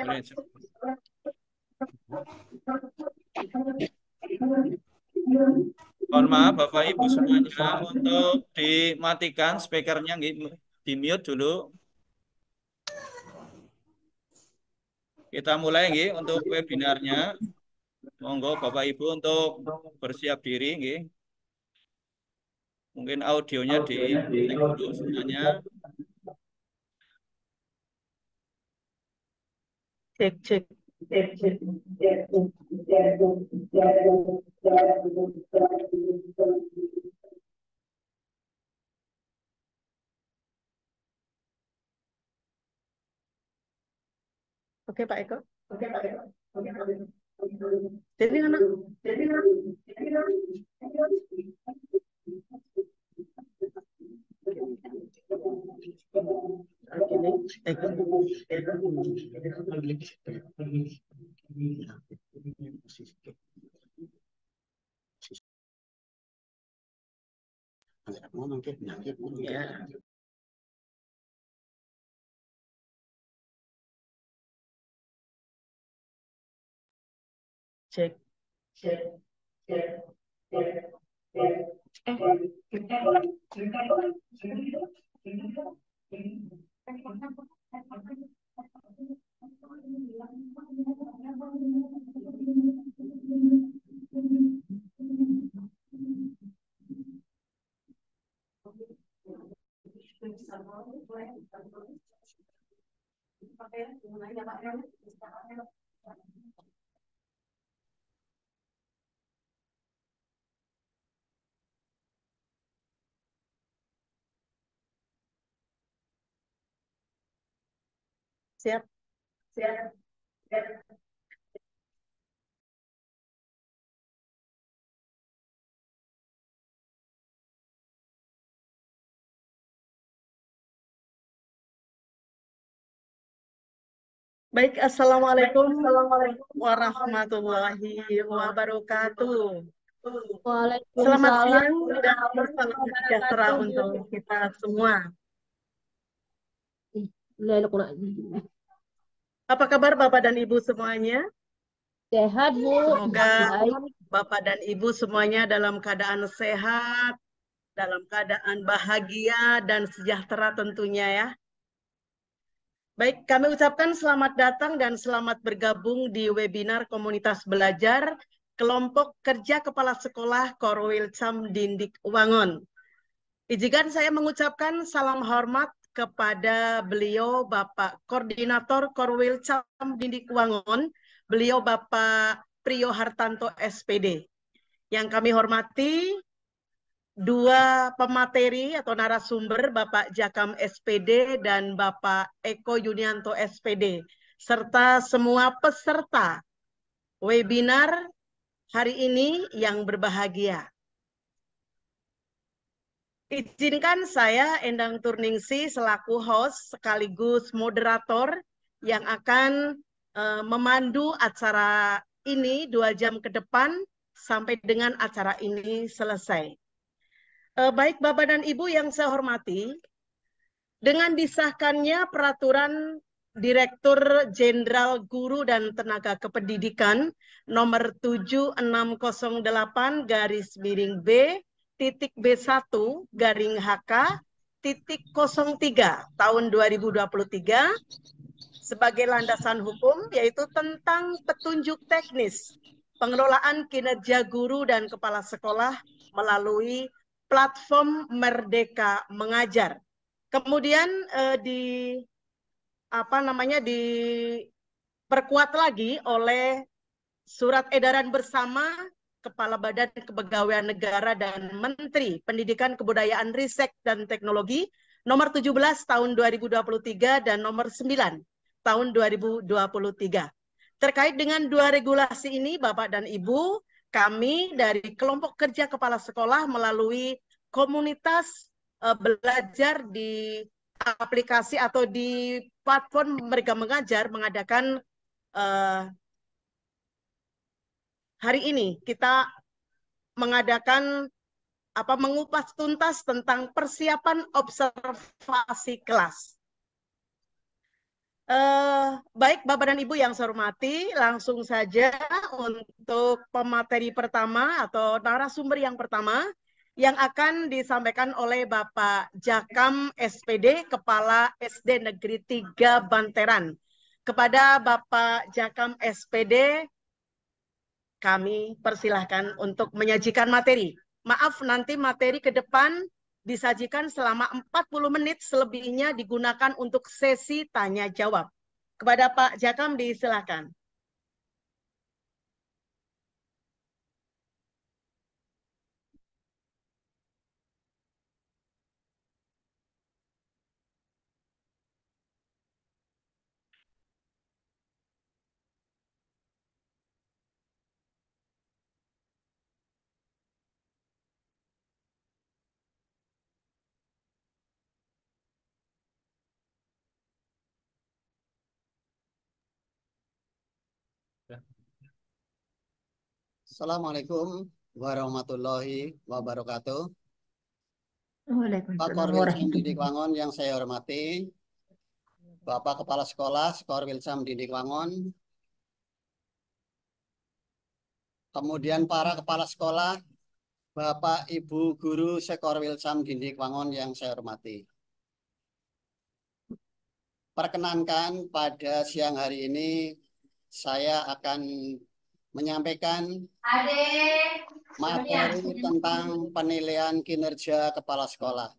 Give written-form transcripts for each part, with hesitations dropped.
Boleh. Mohon maaf Bapak Ibu semuanya untuk dimatikan speakernya, di mute dulu. Kita mulai untuk webinarnya. Monggo Bapak Ibu untuk bersiap diri. Mungkin audionya di-cek dulu semuanya. Cek. Oke Pak Eko. Jadi anak. Ya. Cek. Siap. Baik, Assalamualaikum warahmatullahi wabarakatuh. Selamat siang dan salam sejahtera untuk kita semua. Apa kabar Bapak dan Ibu semuanya? Sehat, Bu. Semoga Bapak dan Ibu semuanya dalam keadaan sehat, dalam keadaan bahagia dan sejahtera tentunya ya. Baik, kami ucapkan selamat datang dan selamat bergabung di webinar Komunitas Belajar Kelompok Kerja Kepala Sekolah Korwil Cam Dindik Wangon. Izinkan saya mengucapkan salam hormat kepada beliau Bapak Koordinator Korwil Cam Dindik Wangon, beliau Bapak Priyo Hartanto SPD. Yang kami hormati dua pemateri atau narasumber, Bapak Jakam SPD dan Bapak Eko Yunianto SPD, serta semua peserta webinar hari ini yang berbahagia. Izinkan saya, Endang Turningsi, selaku host sekaligus moderator yang akan memandu acara ini 2 jam ke depan sampai dengan acara ini selesai. Baik Bapak dan Ibu yang saya hormati, dengan disahkannya peraturan Direktur Jenderal Guru dan Tenaga Kependidikan nomor 76/B1/HK/03 tahun 2023 sebagai landasan hukum, yaitu tentang petunjuk teknis pengelolaan kinerja guru dan kepala sekolah melalui platform Merdeka Mengajar. Kemudian diperkuat lagi oleh surat edaran bersama Kepala Badan Kepegawaian Negara dan Menteri Pendidikan, Kebudayaan, Ristek dan Teknologi nomor 17 tahun 2023 dan nomor 9 tahun 2023. Terkait dengan dua regulasi ini, Bapak dan Ibu, kami dari kelompok kerja kepala sekolah melalui komunitas belajar di aplikasi atau di platform Mereka Mengajar mengadakan hari ini kita mengadakan mengupas tuntas tentang persiapan observasi kelas. Baik, Bapak dan Ibu yang saya hormati, langsung saja untuk pemateri pertama atau narasumber yang pertama yang akan disampaikan oleh Bapak Jakam SPD, Kepala SD Negeri 3 Banteran. Kepada Bapak Jakam SPD, kami persilahkan untuk menyajikan materi. Maaf, nanti materi ke depan disajikan selama 40 menit, selebihnya digunakan untuk sesi tanya jawab. Kepada Pak Jakam disilakan. Assalamualaikum warahmatullahi wabarakatuh. Pak Waalaikumsalam Korwil Sam Didik warahmatullahi Wangon yang saya hormati, Bapak Kepala Sekolah Korwil Sam Didik Wangon, kemudian para kepala sekolah, Bapak Ibu Guru Sekorwil Sam Didik Wangon yang saya hormati. Perkenankan pada siang hari ini saya akan menyampaikan materi tentang penilaian kinerja kepala sekolah.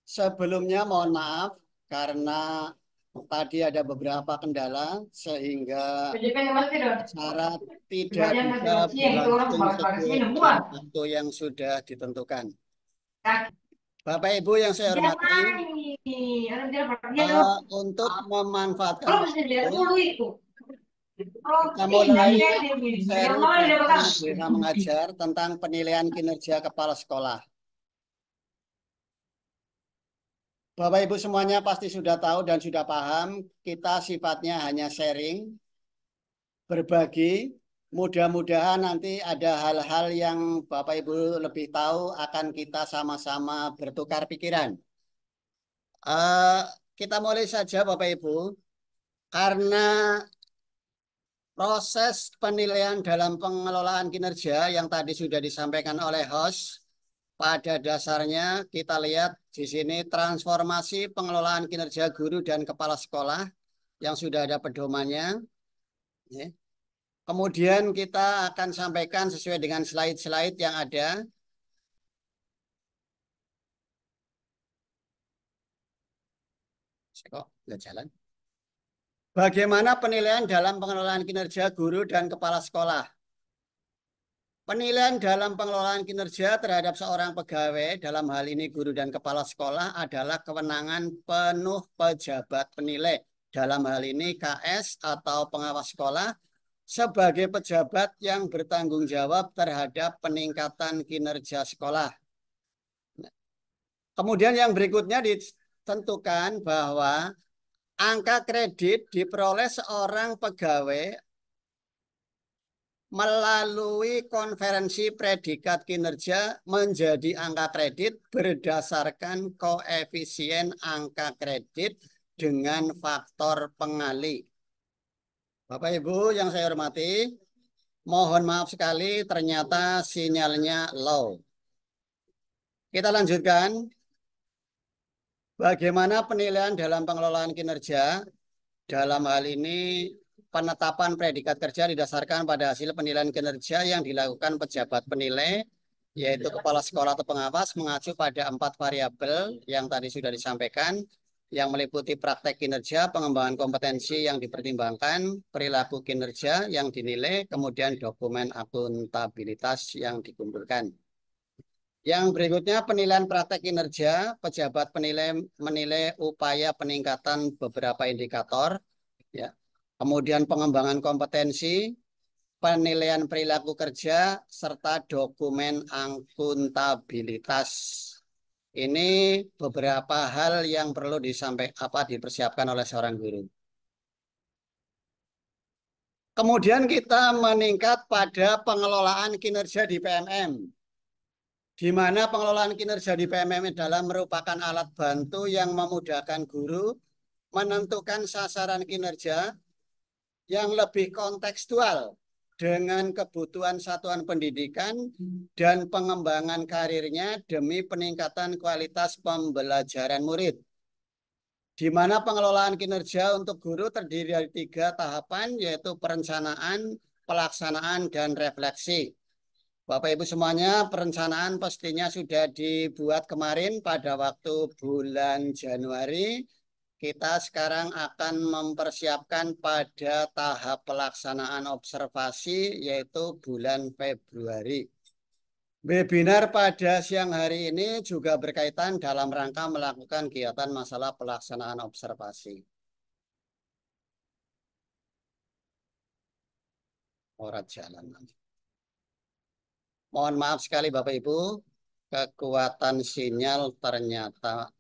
Sebelumnya mohon maaf karena tadi ada beberapa kendala sehingga acara tidak bisa berlangsung sesuai dengan waktu yang sudah ditentukan. Bapak Ibu yang saya hormati, untuk memanfaatkan waktu, kita mulai seri Bisa Mengajar tentang penilaian kinerja kepala sekolah. Bapak Ibu semuanya pasti sudah tahu dan sudah paham, kita sifatnya hanya sharing, berbagi. Mudah-mudahan nanti ada hal-hal yang Bapak Ibu lebih tahu akan kita sama-sama bertukar pikiran. Kita mulai saja Bapak Ibu, karena proses penilaian dalam pengelolaan kinerja yang tadi sudah disampaikan oleh host, pada dasarnya kita lihat di sini transformasi pengelolaan kinerja guru dan kepala sekolah yang sudah ada pedomannya. Kemudian kita akan sampaikan sesuai dengan slide-slide yang ada. Kok nggak jalan? Bagaimana penilaian dalam pengelolaan kinerja guru dan kepala sekolah? Penilaian dalam pengelolaan kinerja terhadap seorang pegawai, dalam hal ini guru dan kepala sekolah, adalah kewenangan penuh pejabat penilai. Dalam hal ini KS atau pengawas sekolah, sebagai pejabat yang bertanggung jawab terhadap peningkatan kinerja sekolah. Kemudian yang berikutnya ditentukan bahwa angka kredit diperoleh seorang pegawai melalui konferensi predikat kinerja menjadi angka kredit berdasarkan koefisien angka kredit dengan faktor pengali. Bapak Ibu yang saya hormati, mohon maaf sekali ternyata sinyalnya low. Kita lanjutkan. Bagaimana penilaian dalam pengelolaan kinerja? Dalam hal ini penetapan predikat kerja didasarkan pada hasil penilaian kinerja yang dilakukan pejabat penilai, yaitu kepala sekolah atau pengawas, mengacu pada 4 variabel yang tadi sudah disampaikan, yang meliputi praktek kinerja, pengembangan kompetensi yang dipertimbangkan, perilaku kinerja yang dinilai, kemudian dokumen akuntabilitas yang dikumpulkan. Yang berikutnya penilaian praktek kinerja, pejabat penilai menilai upaya peningkatan beberapa indikator, ya. Kemudian pengembangan kompetensi, penilaian perilaku kerja, serta dokumen akuntabilitas. Ini beberapa hal yang perlu dipersiapkan oleh seorang guru. Kemudian kita meningkat pada pengelolaan kinerja di PMM. Di mana pengelolaan kinerja di PMM adalah merupakan alat bantu yang memudahkan guru menentukan sasaran kinerja yang lebih kontekstual dengan kebutuhan satuan pendidikan dan pengembangan karirnya demi peningkatan kualitas pembelajaran murid. Di mana pengelolaan kinerja untuk guru terdiri dari 3 tahapan, yaitu perencanaan, pelaksanaan, dan refleksi. Bapak Ibu semuanya, perencanaan pastinya sudah dibuat kemarin pada waktu bulan Januari. Kita sekarang akan mempersiapkan pada tahap pelaksanaan observasi, yaitu bulan Februari. Webinar pada siang hari ini juga berkaitan dalam rangka melakukan kegiatan masalah pelaksanaan observasi. Orang jalan. Mohon maaf sekali Bapak Ibu, kekuatan sinyal ternyata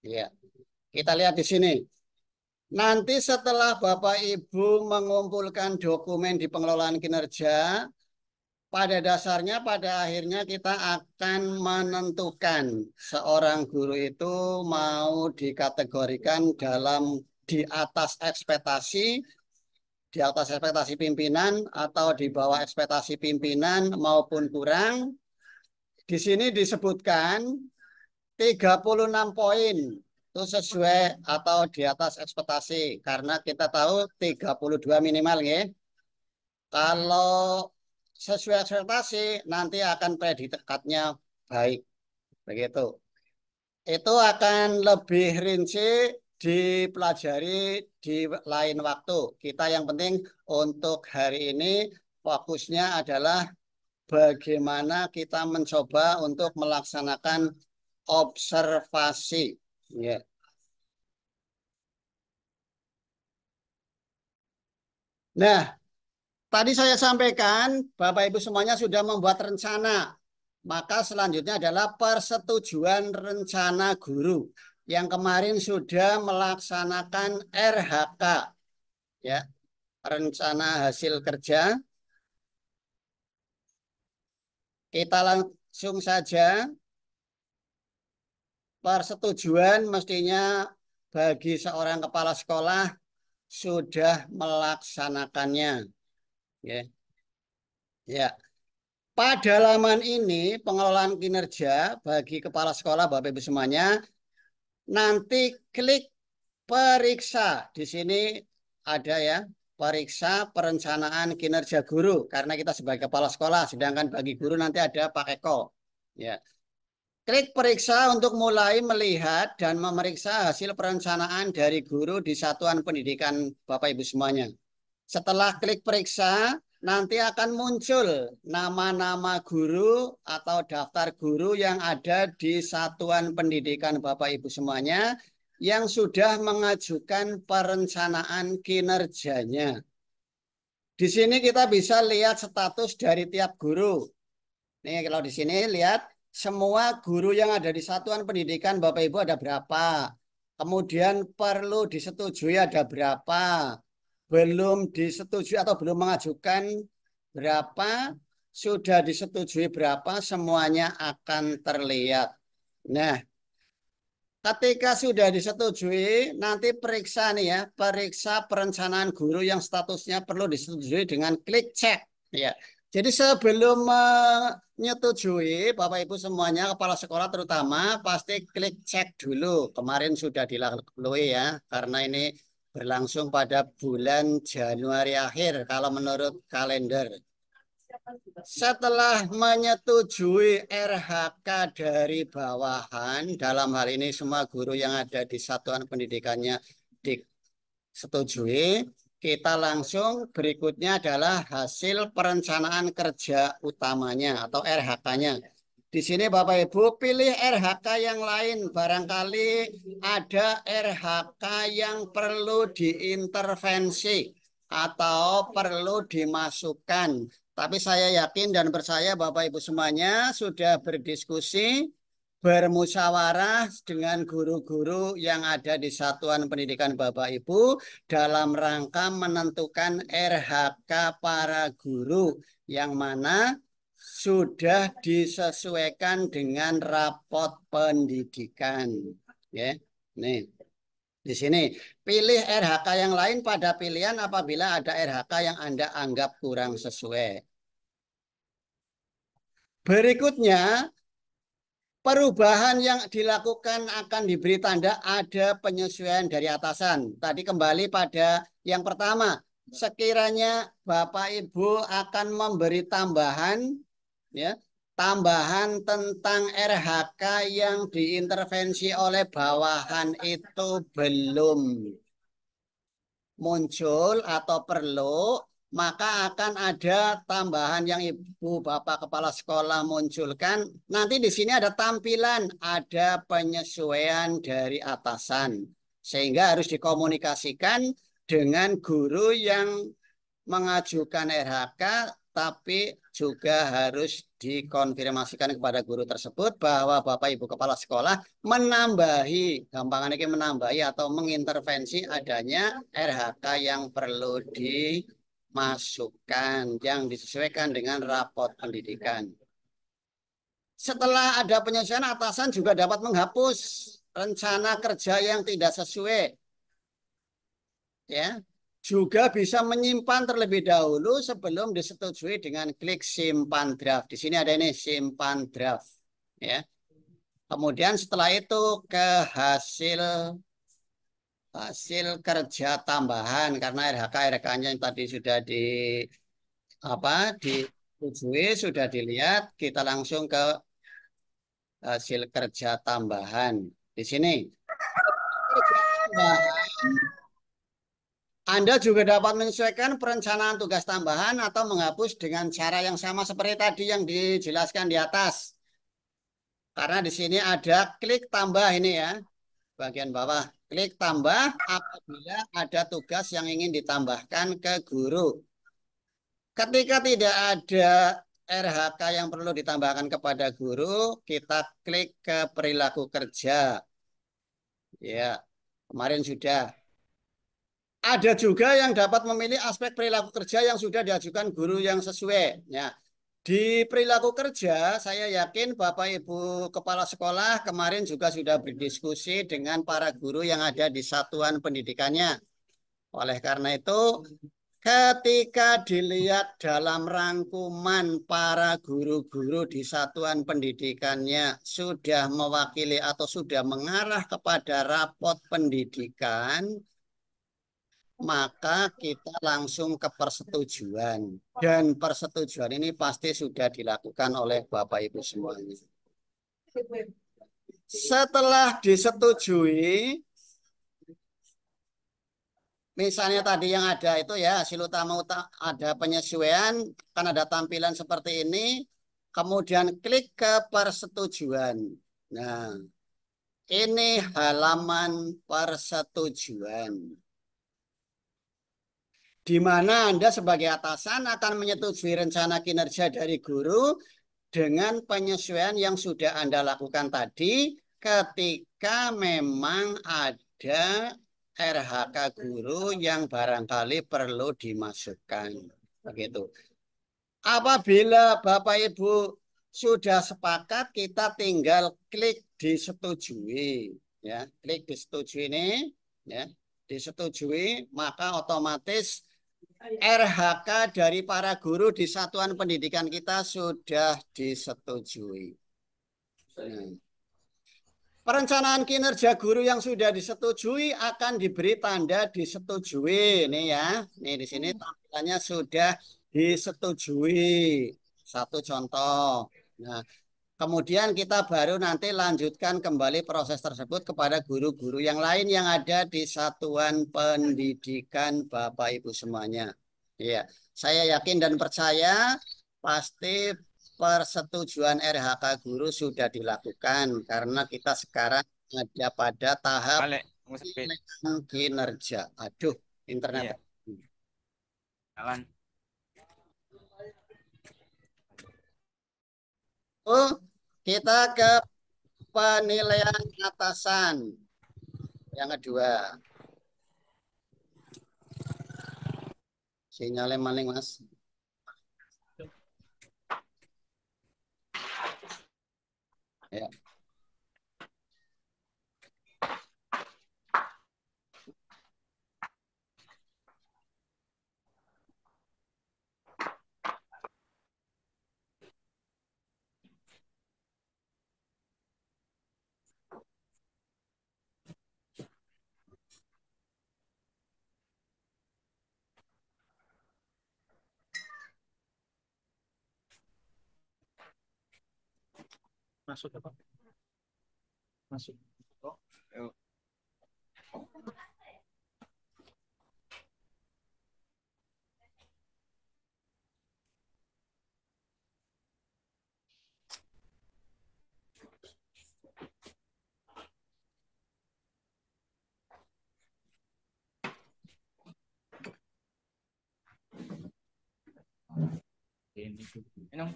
ya. Kita lihat di sini. Nanti setelah Bapak Ibu mengumpulkan dokumen di pengelolaan kinerja, pada dasarnya pada akhirnya kita akan menentukan seorang guru itu mau dikategorikan dalam di atas ekspektasi pimpinan atau di bawah ekspektasi pimpinan maupun kurang. Di sini disebutkan 36 poin itu sesuai atau di atas ekspektasi karena kita tahu 32 minimal ya. Kalau sesuai ekspektasi nanti akan predikatnya baik. Begitu. Itu akan lebih rinci dipelajari di lain waktu. Kita yang penting untuk hari ini fokusnya adalah bagaimana kita mencoba untuk melaksanakan observasi. Ya. Nah, tadi saya sampaikan Bapak Ibu semuanya sudah membuat rencana. Maka selanjutnya adalah persetujuan rencana guru yang kemarin sudah melaksanakan RHK, ya, rencana hasil kerja. Kita langsung saja. Persetujuan mestinya bagi seorang kepala sekolah sudah melaksanakannya. Ya. Ya. Pada halaman ini pengelolaan kinerja bagi kepala sekolah Bapak Ibu semuanya, nanti klik periksa. Di sini ada ya, periksa perencanaan kinerja guru karena kita sebagai kepala sekolah, sedangkan bagi guru nanti ada Pak Eko. Ya. Klik periksa untuk mulai melihat dan memeriksa hasil perencanaan dari guru di satuan pendidikan Bapak Ibu semuanya. Setelah klik periksa, nanti akan muncul nama-nama guru atau daftar guru yang ada di satuan pendidikan Bapak Ibu semuanya yang sudah mengajukan perencanaan kinerjanya. Di sini kita bisa lihat status dari tiap guru. Nih kalau di sini lihat semua guru yang ada di satuan pendidikan Bapak Ibu ada berapa. Kemudian perlu disetujui ada berapa. Belum disetujui atau belum mengajukan berapa. Sudah disetujui berapa semuanya akan terlihat. Nah, ketika sudah disetujui, nanti periksa nih ya, periksa perencanaan guru yang statusnya perlu disetujui dengan klik cek. Ya, jadi sebelum menyetujui, Bapak Ibu semuanya, kepala sekolah terutama, pasti klik cek dulu. Kemarin sudah dilalui ya, karena ini berlangsung pada bulan Januari akhir, kalau menurut kalender. Setelah menyetujui RHK dari bawahan, dalam hal ini semua guru yang ada di satuan pendidikannya disetujui, kita langsung berikutnya adalah hasil perencanaan kerja utamanya atau RHK-nya. Di sini Bapak Ibu pilih RHK yang lain. Barangkali ada RHK yang perlu diintervensi atau perlu dimasukkan. Tapi saya yakin dan percaya Bapak Ibu semuanya sudah berdiskusi, bermusyawarah dengan guru-guru yang ada di satuan pendidikan Bapak Ibu dalam rangka menentukan RHK para guru yang mana sudah disesuaikan dengan rapot pendidikan. Ya, nih. Di sini, pilih RHK yang lain pada pilihan apabila ada RHK yang Anda anggap kurang sesuai. Berikutnya, perubahan yang dilakukan akan diberi tanda ada penyesuaian dari atasan. Tadi kembali pada yang pertama, sekiranya Bapak Ibu akan memberi tambahan, ya, tambahan tentang RHK yang diintervensi oleh bawahan itu belum muncul atau perlu, maka akan ada tambahan yang Ibu Bapak Kepala Sekolah munculkan. Nanti di sini ada tampilan, ada penyesuaian dari atasan. Sehingga harus dikomunikasikan dengan guru yang mengajukan RHK, tapi juga harus dikonfirmasikan kepada guru tersebut bahwa Bapak Ibu Kepala Sekolah menambahi, gampangannya ini menambahi atau mengintervensi adanya RHK yang perlu dimasukkan, yang disesuaikan dengan rapot pendidikan. Setelah ada penyesuaian, atasan juga dapat menghapus rencana kerja yang tidak sesuai. Ya, juga bisa menyimpan terlebih dahulu sebelum disetujui dengan klik simpan draft. Di sini ada ini simpan draft, ya. Kemudian setelah itu ke hasil kerja tambahan karena RHK-nya yang tadi sudah disetujui, sudah dilihat, kita langsung ke hasil kerja tambahan. Di sini kerja tambahan Anda juga dapat menyesuaikan perencanaan tugas tambahan atau menghapus dengan cara yang sama seperti tadi yang dijelaskan di atas. Karena di sini ada klik tambah ini ya, bagian bawah. Klik tambah apabila ada tugas yang ingin ditambahkan ke guru. Ketika tidak ada RHK yang perlu ditambahkan kepada guru, kita klik ke perilaku kerja. Ya, kemarin sudah. Ada juga yang dapat memilih aspek perilaku kerja yang sudah diajukan guru yang sesuai. Ya, di perilaku kerja, saya yakin Bapak Ibu Kepala Sekolah kemarin juga sudah berdiskusi dengan para guru yang ada di satuan pendidikannya. Oleh karena itu, ketika dilihat dalam rangkuman para guru-guru di satuan pendidikannya sudah mewakili atau sudah mengarah kepada rapot pendidikan, maka kita langsung ke persetujuan. Dan persetujuan ini pasti sudah dilakukan oleh Bapak Ibu semuanya. Setelah disetujui, misalnya tadi yang ada itu ya, hasil utama ada penyesuaian, kan ada tampilan seperti ini, kemudian klik ke persetujuan. Nah, ini halaman persetujuan, di mana Anda sebagai atasan akan menyetujui rencana kinerja dari guru dengan penyesuaian yang sudah Anda lakukan tadi ketika memang ada RHK guru yang barangkali perlu dimasukkan. Begitu. Apabila Bapak Ibu sudah sepakat, kita tinggal klik disetujui. Ya, klik disetujui ini, ya, disetujui, maka otomatis RHK dari para guru di satuan pendidikan kita sudah disetujui. Nah, perencanaan kinerja guru yang sudah disetujui akan diberi tanda disetujui. Ini ya, nih di sini tampilannya sudah disetujui. Satu contoh. Nah, kemudian kita baru nanti lanjutkan kembali proses tersebut kepada guru-guru yang lain yang ada di satuan pendidikan Bapak Ibu semuanya. Iya, saya yakin dan percaya pasti persetujuan RHK guru sudah dilakukan karena kita sekarang ada pada tahap Balik, ngusipin. penilaian kinerja. Aduh, internet. Iya. Jalan. Oh, kita ke penilaian atasan. Yang kedua. Sinyalnya maling, Mas. Ya. Masuk apa? Masuk. Yuk. Minum.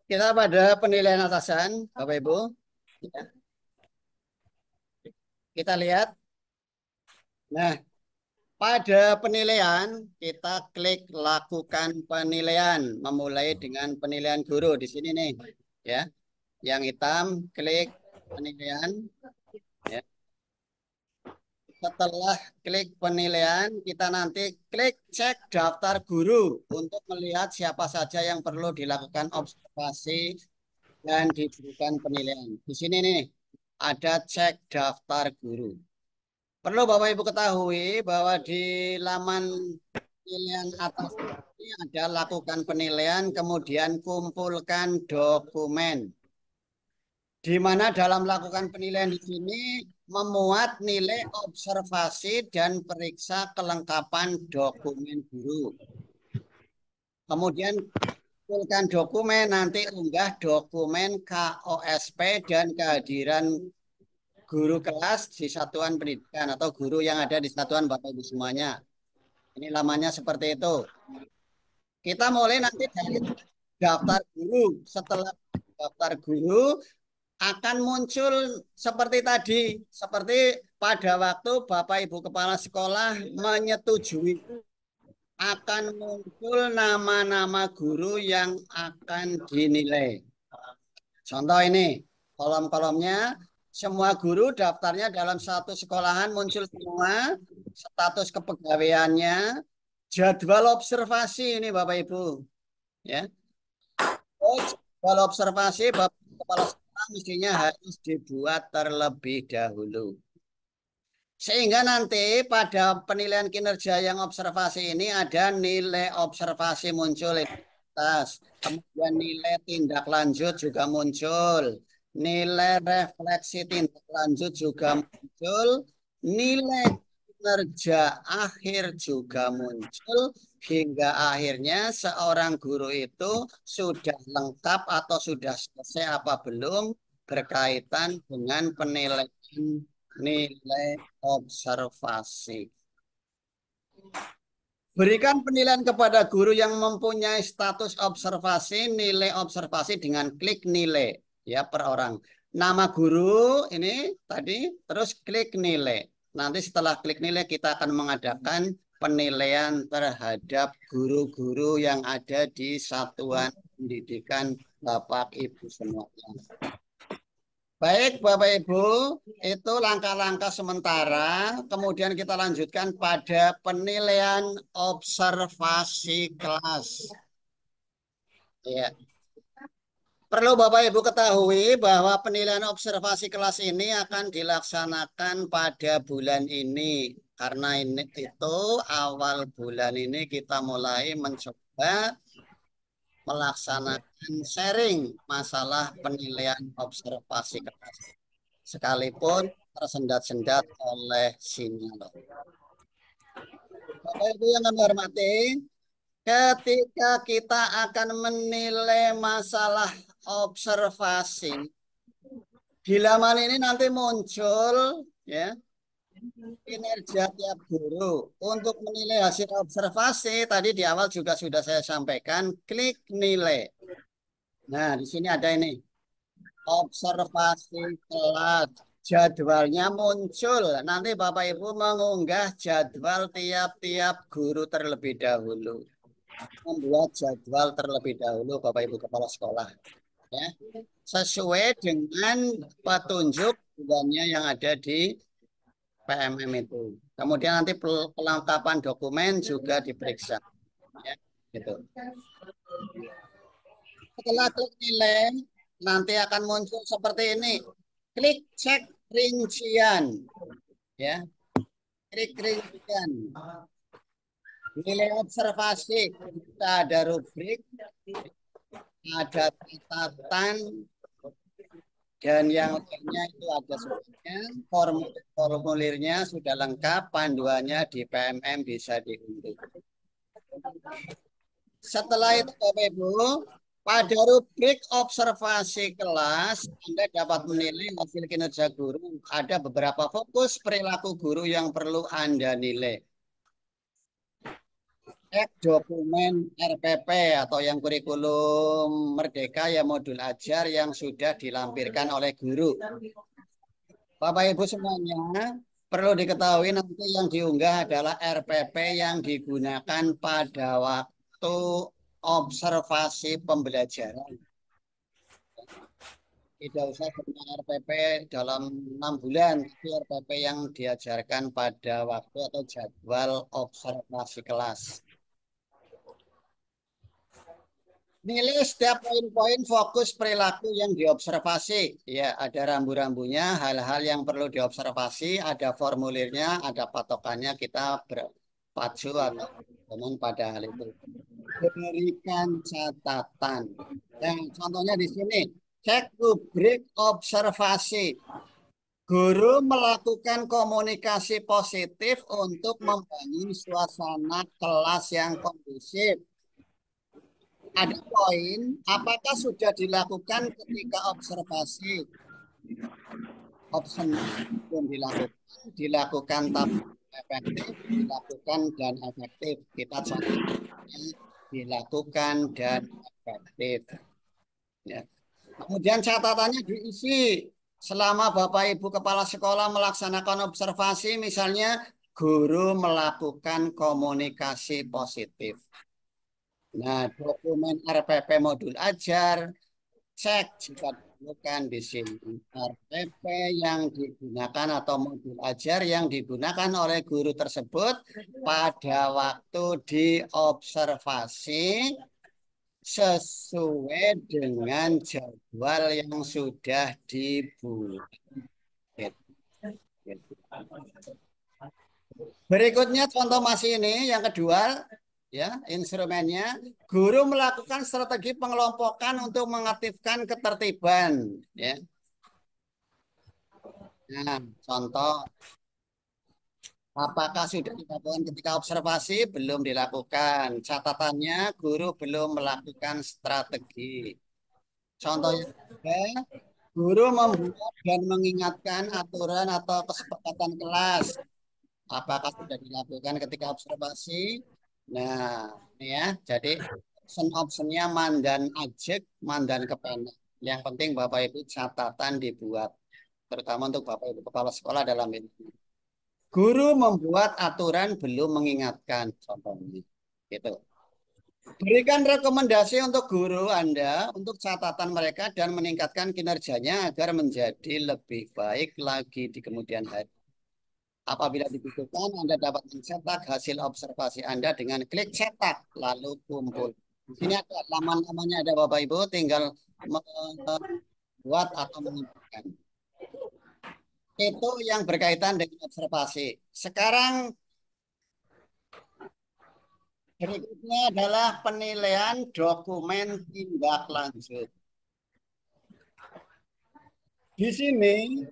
Kita pada penilaian atasan, Bapak Ibu. Ya. Kita lihat. Nah, pada penilaian kita klik lakukan penilaian, memulai dengan penilaian guru di sini nih, ya. Yang hitam klik penilaian, ya. Setelah klik penilaian, kita nanti klik cek daftar guru untuk melihat siapa saja yang perlu dilakukan observasi dan diberikan penilaian. Di sini nih ada cek daftar guru. Perlu Bapak Ibu ketahui bahwa di laman penilaian atas ini ada lakukan penilaian, kemudian kumpulkan dokumen. Di mana dalam melakukan penilaian di sini memuat nilai observasi dan periksa kelengkapan dokumen guru. Kemudian kumpulkan dokumen, nanti unggah dokumen KOSP dan kehadiran guru kelas di satuan pendidikan atau guru yang ada di satuan Bapak Ibu semuanya. Ini lamanya seperti itu. Kita mulai nanti dari daftar guru. Setelah daftar guru akan muncul seperti tadi. Seperti pada waktu Bapak Ibu Kepala Sekolah menyetujui. Akan muncul nama-nama guru yang akan dinilai. Contoh ini, kolom-kolomnya. Semua guru daftarnya dalam satu sekolahan muncul semua, status kepegawaiannya, jadwal observasi ini Bapak Ibu. Ya. Oh, jadwal observasi Bapak Kepala Sekolah mestinya harus dibuat terlebih dahulu. Sehingga nanti pada penilaian kinerja yang observasi ini ada nilai observasi muncul di atas. Kemudian nilai tindak lanjut juga muncul. Nilai refleksi tindak lanjut juga muncul, nilai kinerja akhir juga muncul, hingga akhirnya seorang guru itu sudah lengkap atau sudah selesai apa belum berkaitan dengan penilaian nilai observasi. Berikan penilaian kepada guru yang mempunyai status observasi, nilai observasi dengan klik nilai. Ya, per orang. Nama guru ini tadi, terus klik nilai. Nanti setelah klik nilai kita akan mengadakan penilaian terhadap guru-guru yang ada di satuan pendidikan Bapak Ibu semua. Baik Bapak Ibu, itu langkah-langkah sementara. Kemudian kita lanjutkan pada penilaian observasi kelas. Ya. Perlu Bapak Ibu ketahui bahwa penilaian observasi kelas ini akan dilaksanakan pada bulan ini. Karena ini itu awal bulan ini kita mulai mencoba melaksanakan sharing masalah penilaian observasi kelas. Sekalipun tersendat-sendat oleh sinyal. Bapak Ibu yang kami hormati, ketika kita akan menilai masalah observasi, di laman ini nanti muncul ya kinerja tiap guru. Untuk menilai hasil observasi, tadi di awal juga sudah saya sampaikan, klik nilai. Nah, di sini ada ini. Observasi kelas. Jadwalnya muncul. Nanti Bapak Ibu mengunggah jadwal tiap-tiap guru terlebih dahulu. Membuat jadwal terlebih dahulu Bapak Ibu Kepala Sekolah. Ya. Sesuai dengan petunjuk bulannya yang ada di PMM itu. Kemudian nanti pelengkapan dokumen juga diperiksa. Ya, gitu. Setelah klik nilai, nanti akan muncul seperti ini. Klik cek rincian. Ya, klik rincian. Nilai observasi. Kita ada rubrik, ada catatan, dan yang lainnya itu ada semuanya. Formulirnya sudah lengkap, panduannya di PMM bisa diunduh. Setelah itu Bapak Ibu, pada rubrik observasi kelas, Anda dapat menilai hasil kinerja guru. Ada beberapa fokus perilaku guru yang perlu Anda nilai. Cek dokumen RPP atau yang kurikulum Merdeka ya modul ajar yang sudah dilampirkan oleh guru. Bapak Ibu semuanya, perlu diketahui nanti yang diunggah adalah RPP yang digunakan pada waktu observasi pembelajaran. Tidak usah punya RPP dalam 6 bulan, tapi RPP yang diajarkan pada waktu atau jadwal observasi kelas. Nilai setiap poin-poin fokus perilaku yang diobservasi. Ya, ada rambu-rambunya, hal-hal yang perlu diobservasi, ada formulirnya, ada patokannya, kita berpacu atau dengan pada hal itu. Berikan catatan. Yang contohnya di sini, cek rubrik observasi. Guru melakukan komunikasi positif untuk membangun suasana kelas yang kondusif. Ada poin, apakah sudah dilakukan ketika observasi? Option belum dilakukan tapi efektif, dilakukan dan efektif. Kita contohnya dilakukan dan efektif. Ya. Kemudian catatannya diisi selama Bapak Ibu Kepala Sekolah melaksanakan observasi, misalnya guru melakukan komunikasi positif. Nah, dokumen RPP modul ajar, cek jika diperlukan di sini. RPP yang digunakan atau modul ajar yang digunakan oleh guru tersebut pada waktu diobservasi sesuai dengan jadwal yang sudah dibuat. Berikutnya contoh masih ini yang kedua, ya, instrumennya guru melakukan strategi pengelompokan untuk mengaktifkan ketertiban, ya. Nah, contoh apakah sudah dilakukan ketika observasi? Belum dilakukan. Catatannya guru belum melakukan strategi. Contohnya guru membuat dan mengingatkan aturan atau kesepakatan kelas. Apakah sudah dilakukan ketika observasi? Nah, ini ya. Jadi option-optionnya man dan ajek, man dan kepenak. Yang penting Bapak Ibu catatan dibuat, terutama untuk Bapak Ibu Kepala Sekolah dalam ini. Guru membuat aturan belum mengingatkan, contohnya. Gitu. Berikan rekomendasi untuk guru Anda untuk catatan mereka dan meningkatkan kinerjanya agar menjadi lebih baik lagi di kemudian hari. Apabila dibutuhkan, Anda dapat mencetak hasil observasi Anda dengan klik cetak, lalu kumpul. Di sini ada laman-lamannya, ada Bapak Ibu, tinggal membuat atau mengumpulkan. Itu yang berkaitan dengan observasi. Sekarang berikutnya adalah penilaian dokumen tindak lanjut. Di sini,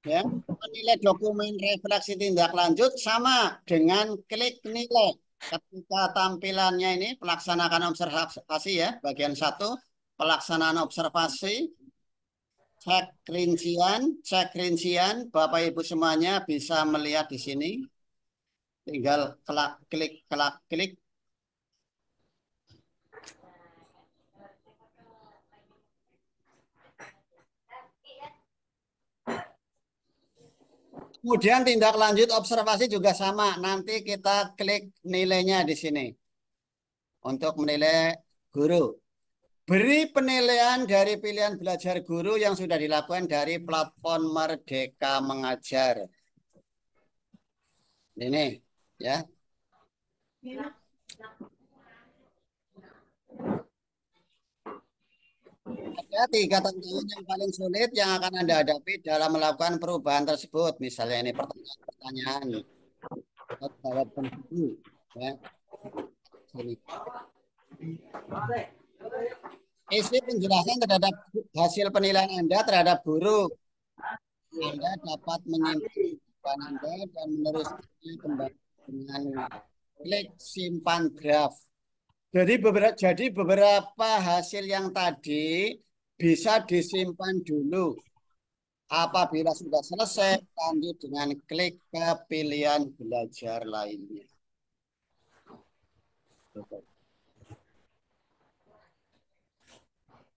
ya, menilai dokumen refleksi tindak lanjut sama dengan klik nilai. Ketika tampilannya ini pelaksanaan observasi ya, bagian 1, pelaksanaan observasi, cek rincian, Bapak Ibu semuanya bisa melihat di sini. Tinggal klik. Kemudian tindak lanjut observasi juga sama. Nanti kita klik nilainya di sini untuk menilai guru. Beri penilaian dari pilihan belajar guru yang sudah dilakukan dari platform Merdeka Mengajar. Ini ya. Ada 3 tantangan yang paling sulit yang akan Anda hadapi dalam melakukan perubahan tersebut. Misalnya ini pertanyaan-pertanyaan. Jawaban dulu. Ya. Sini. Isi penjelasan terhadap hasil penilaian Anda terhadap guru. Anda dapat menyimpan Anda dan meneruskannya kembali dengan klik simpan graf. Jadi beberapa hasil yang tadi bisa disimpan dulu. Apabila sudah selesai, lanjut dengan klik ke pilihan belajar lainnya.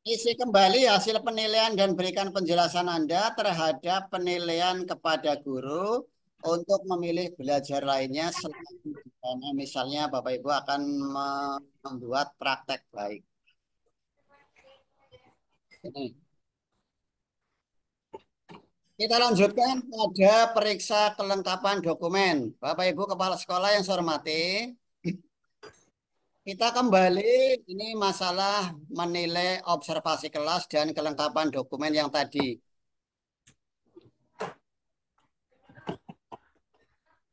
Isi kembali hasil penilaian dan berikan penjelasan Anda terhadap penilaian kepada guru untuk memilih belajar lainnya selanjutnya. Misalnya Bapak Ibu akan membuat praktek baik. Ini. Kita lanjutkan pada periksa kelengkapan dokumen. Bapak Ibu Kepala Sekolah yang saya hormati, kita kembali ini masalah menilai observasi kelas dan kelengkapan dokumen yang tadi.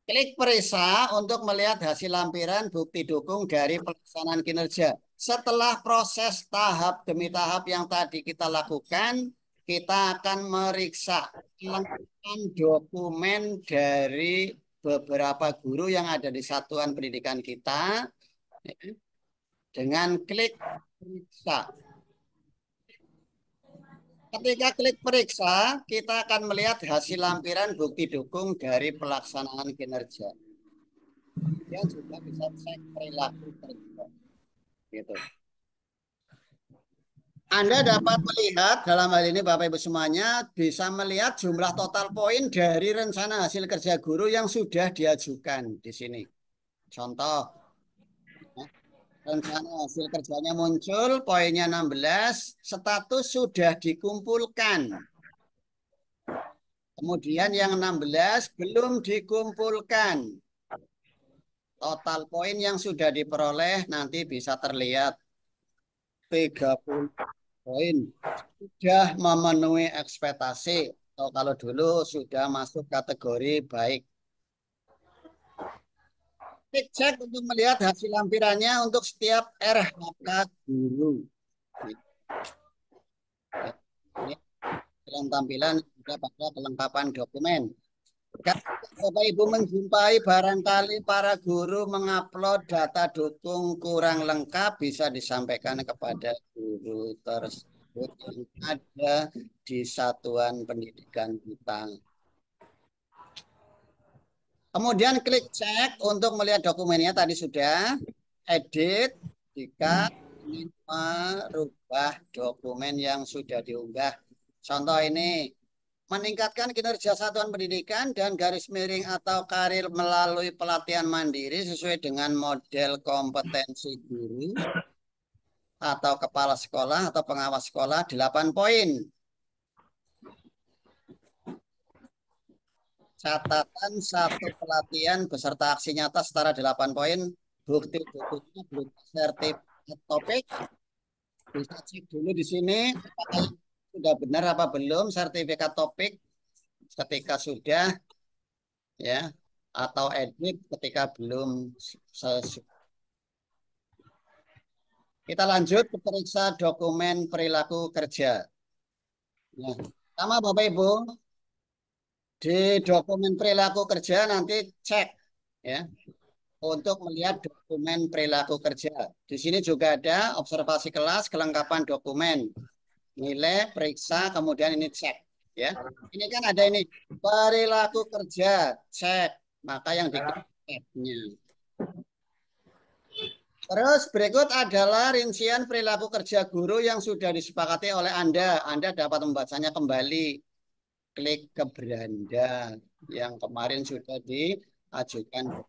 Klik periksa untuk melihat hasil lampiran bukti dukung dari pelaksanaan kinerja. Setelah proses tahap demi tahap yang tadi kita lakukan, kita akan meriksa kelengkapan dokumen dari beberapa guru yang ada di satuan pendidikan kita dengan klik periksa. Ketika klik periksa, kita akan melihat hasil lampiran bukti dukung dari pelaksanaan kinerja. Kemudian juga bisa cek perilaku kerja. Gitu. Anda dapat melihat dalam hal ini Bapak Ibu semuanya bisa melihat jumlah total poin dari rencana hasil kerja guru yang sudah diajukan di sini. Contoh, rencana hasil kerjanya muncul, poinnya 16, status sudah dikumpulkan. Kemudian yang 16 belum dikumpulkan. Total poin yang sudah diperoleh nanti bisa terlihat 30 poin. Sudah memenuhi ekspektasi. Atau kalau dulu sudah masuk kategori baik. Cek untuk melihat hasil lampirannya untuk setiap RHK guru. Ini tampilan sudah pada kelengkapan dokumen. Bapak Ibu menjumpai barangkali para guru mengupload data dukung kurang lengkap bisa disampaikan kepada guru tersebut yang ada di satuan pendidikan kita. Kemudian klik cek untuk melihat dokumennya tadi sudah. Edit jika ingin merubah dokumen yang sudah diunggah. Contoh ini. Meningkatkan kinerja satuan pendidikan dan garis miring atau karir melalui pelatihan mandiri sesuai dengan model kompetensi guru atau kepala sekolah atau pengawas sekolah 8 poin. Catatan 1 pelatihan beserta aksi nyata setara 8 poin. Bukti dukungnya berupa sertifikat topik. Bisa cek dulu di sini apakah sudah benar apa belum sertifikat topik ketika sudah ya atau edit ketika belum sesuai. Kita lanjut ke periksa dokumen perilaku kerja. Nah, sama Bapak Ibu di dokumen perilaku kerja nanti cek ya untuk melihat dokumen perilaku kerja. Di sini juga ada observasi kelas, kelengkapan dokumen. Nilai, periksa, kemudian ini cek. Ya, ini kan ada ini perilaku kerja, cek. Maka yang dikliknya. Terus berikut adalah rincian perilaku kerja guru yang sudah disepakati oleh Anda. Anda dapat membacanya kembali. Klik ke beranda yang kemarin sudah diajukan.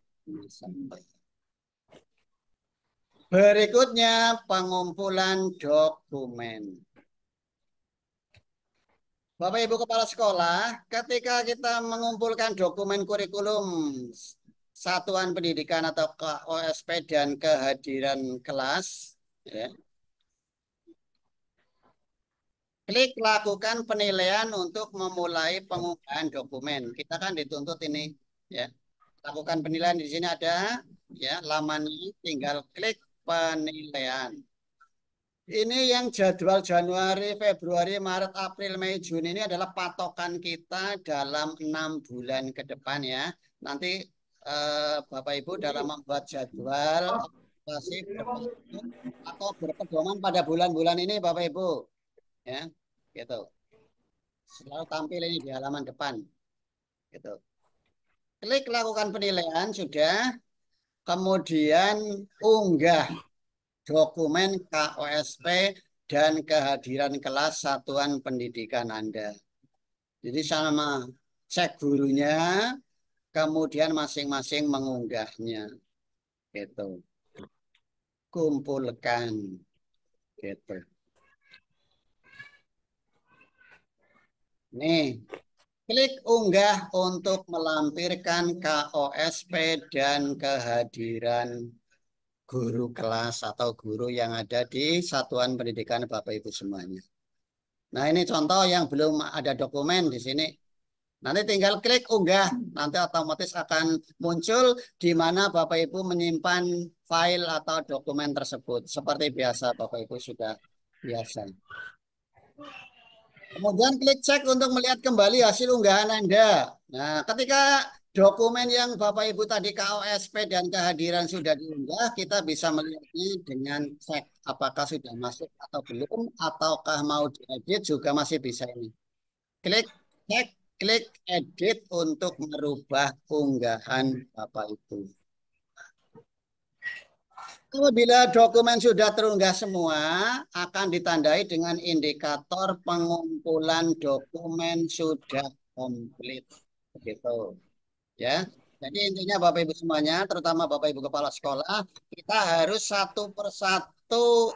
Berikutnya pengumpulan dokumen. Bapak Ibu Kepala Sekolah, ketika kita mengumpulkan dokumen kurikulum satuan pendidikan atau OSP dan kehadiran kelas, ya, Klik lakukan penilaian untuk memulai pengunggahan dokumen. Kita kan dituntut ini, ya. Lakukan penilaian di sini ada, ya, laman ini. Tinggal klik penilaian. Ini yang jadwal Januari, Februari, Maret, April, Mei, Juni ini adalah patokan kita dalam 6 bulan ke depan, ya. Nanti Bapak Ibu dalam membuat jadwal operasi atau berpedoman pada bulan-bulan ini, Bapak Ibu, ya, gitu. Selalu tampil ini di halaman depan, gitu. Klik lakukan penilaian sudah, kemudian unggah dokumen KOSP dan kehadiran kelas satuan pendidikan Anda. Jadi sama cek gurunya, kemudian masing-masing mengunggahnya, gitu. Kumpulkan, gitu. Nih, klik unggah untuk melampirkan KOSP dan kehadiran guru kelas atau guru yang ada di satuan pendidikan Bapak Ibu semuanya. Nah, ini contoh yang belum ada dokumen di sini. Nanti tinggal klik unggah, nanti otomatis akan muncul di mana Bapak Ibu menyimpan file atau dokumen tersebut. Seperti biasa Bapak Ibu sudah biasa. Kemudian klik cek untuk melihat kembali hasil unggahan Anda. Nah, ketika dokumen yang Bapak Ibu tadi KOSP dan kehadiran sudah diunggah, kita bisa melihatnya dengan cek apakah sudah masuk atau belum, ataukah mau diedit juga masih bisa ini. Klik cek, klik edit untuk merubah unggahan Bapak Ibu. Apabila dokumen sudah terunggah semua, akan ditandai dengan indikator pengumpulan dokumen sudah komplit. Begitu. Ya. Jadi intinya Bapak Ibu semuanya, terutama Bapak Ibu kepala sekolah, kita harus satu persatu